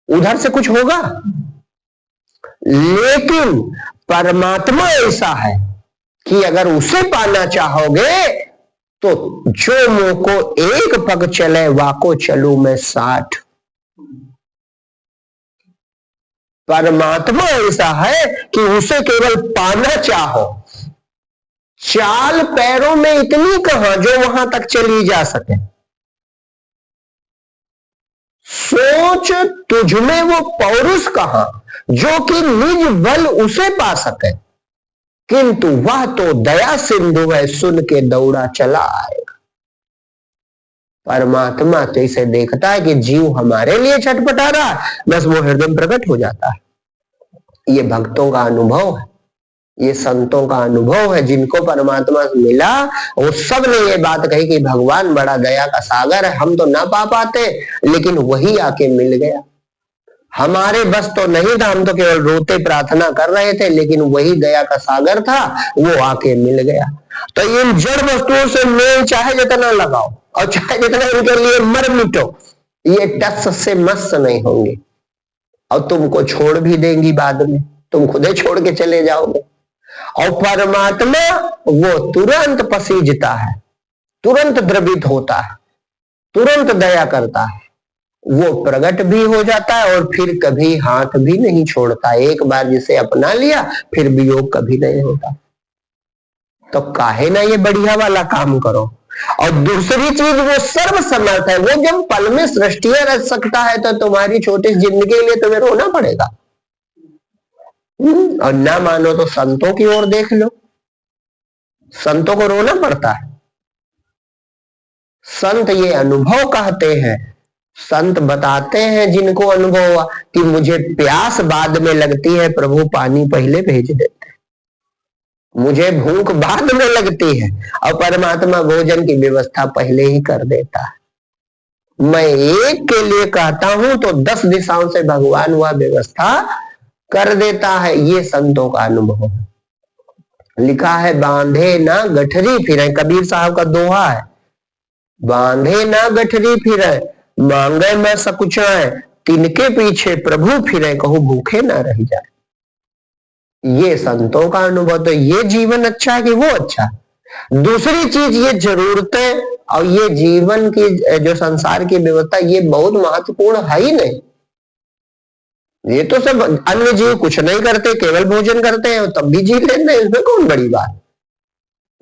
उधर से कुछ होगा? लेकिन परमात्मा ऐसा है कि अगर उसे पाना चाहोगे तो जो मुंह को एक पग चले वाको चलू मैं 60। परमात्मा ऐसा है कि उसे केवल पाना चाहो, चाल पैरों में इतनी कहां जो वहां तक चली जा सके, सोच तुझमें वो पौरुष कहां जो कि निज बल उसे पा सके, किंतु वह तो दया सिंधु है सुन के दौड़ा चला आएगा। परमात्मा तो इसे देखता है कि जीव हमारे लिए छटपटा रहा है, बस वो हृदय प्रकट हो जाता है। ये भक्तों का अनुभव है, ये संतों का अनुभव है, जिनको परमात्मा मिला वो सब ने ये बात कही कि भगवान बड़ा दया का सागर है, हम तो ना पा पाते लेकिन वही आके मिल गया। हमारे बस तो नहीं था, हम तो केवल रोते प्रार्थना कर रहे थे, लेकिन वही दया का सागर था, वो आके मिल गया। तो इन जड़ वस्तुओं से मेल चाहे जितना लगाओ और चाहे जितना इनके लिए मर मिटो, ये टस से मस्त नहीं होंगे और तुमको छोड़ भी देंगी बाद में, तुम खुदे छोड़ के चले जाओगे। और परमात्मा वो तुरंत पसीजता है, तुरंत द्रवित होता है, तुरंत दया करता है, वो प्रकट भी हो जाता है और फिर कभी हाथ भी नहीं छोड़ता। एक बार जिसे अपना लिया फिर वियोग कभी नहीं होता। तो काहे ना ये बढ़िया वाला काम करो। और दूसरी चीज वो सर्व समर्थ है, वो जब पल में सृष्टियां रच सकता है तो तुम्हारी छोटी जिंदगी के लिए तुम्हें रोना पड़ेगा। और ना मानो तो संतों की ओर देख लो, संतों को रोना पड़ता है। संत ये अनुभव कहते हैं, संत बताते हैं जिनको अनुभव हुआ कि मुझे प्यास बाद में लगती है, प्रभु पानी पहले भेज देते, मुझे भूख बाद में लगती है और परमात्मा भोजन की व्यवस्था पहले ही कर देता है। मैं एक के लिए कहता हूं तो 10 दिशाओं से भगवान वह व्यवस्था कर देता है। ये संतों का अनुभव है। लिखा है बांधे ना गठरी फिरे, कबीर साहब का दोहा है, बांधे ना गठरी फिरे मांगे मैं सकुचाए, तिनके पीछे प्रभु फिरे कहूं भूखे ना रह जाए। ये संतों का अनुभव। तो ये जीवन अच्छा है कि वो अच्छा। दूसरी चीज ये जरूरतें और ये जीवन की जो संसार की व्यवस्था ये बहुत महत्वपूर्ण है ही नहीं। ये तो सब अन्य जीव कुछ नहीं करते, केवल भोजन करते हैं तब भी जी लेते हैं, इसमें कौन बड़ी बात।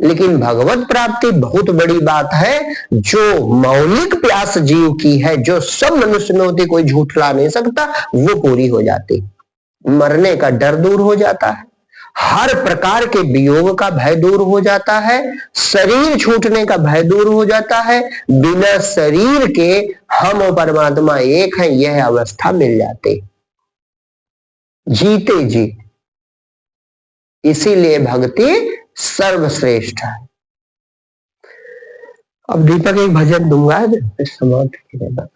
लेकिन भगवत प्राप्ति बहुत बड़ी बात है, जो मौलिक प्यास जीव की है, जो सब मनुष्य में होती, कोई झूठला नहीं सकता, वो पूरी हो जाती। मरने का डर दूर हो जाता है, हर प्रकार के वियोग का भय दूर हो जाता है, शरीर छूटने का भय दूर हो जाता है, बिना शरीर के हम और परमात्मा एक हैं यह अवस्था मिल जाती, जीते जी। इसीलिए भक्ति सर्वश्रेष्ठ है। अब दीपक एक भजन दूंगा, समाप्त करेगा।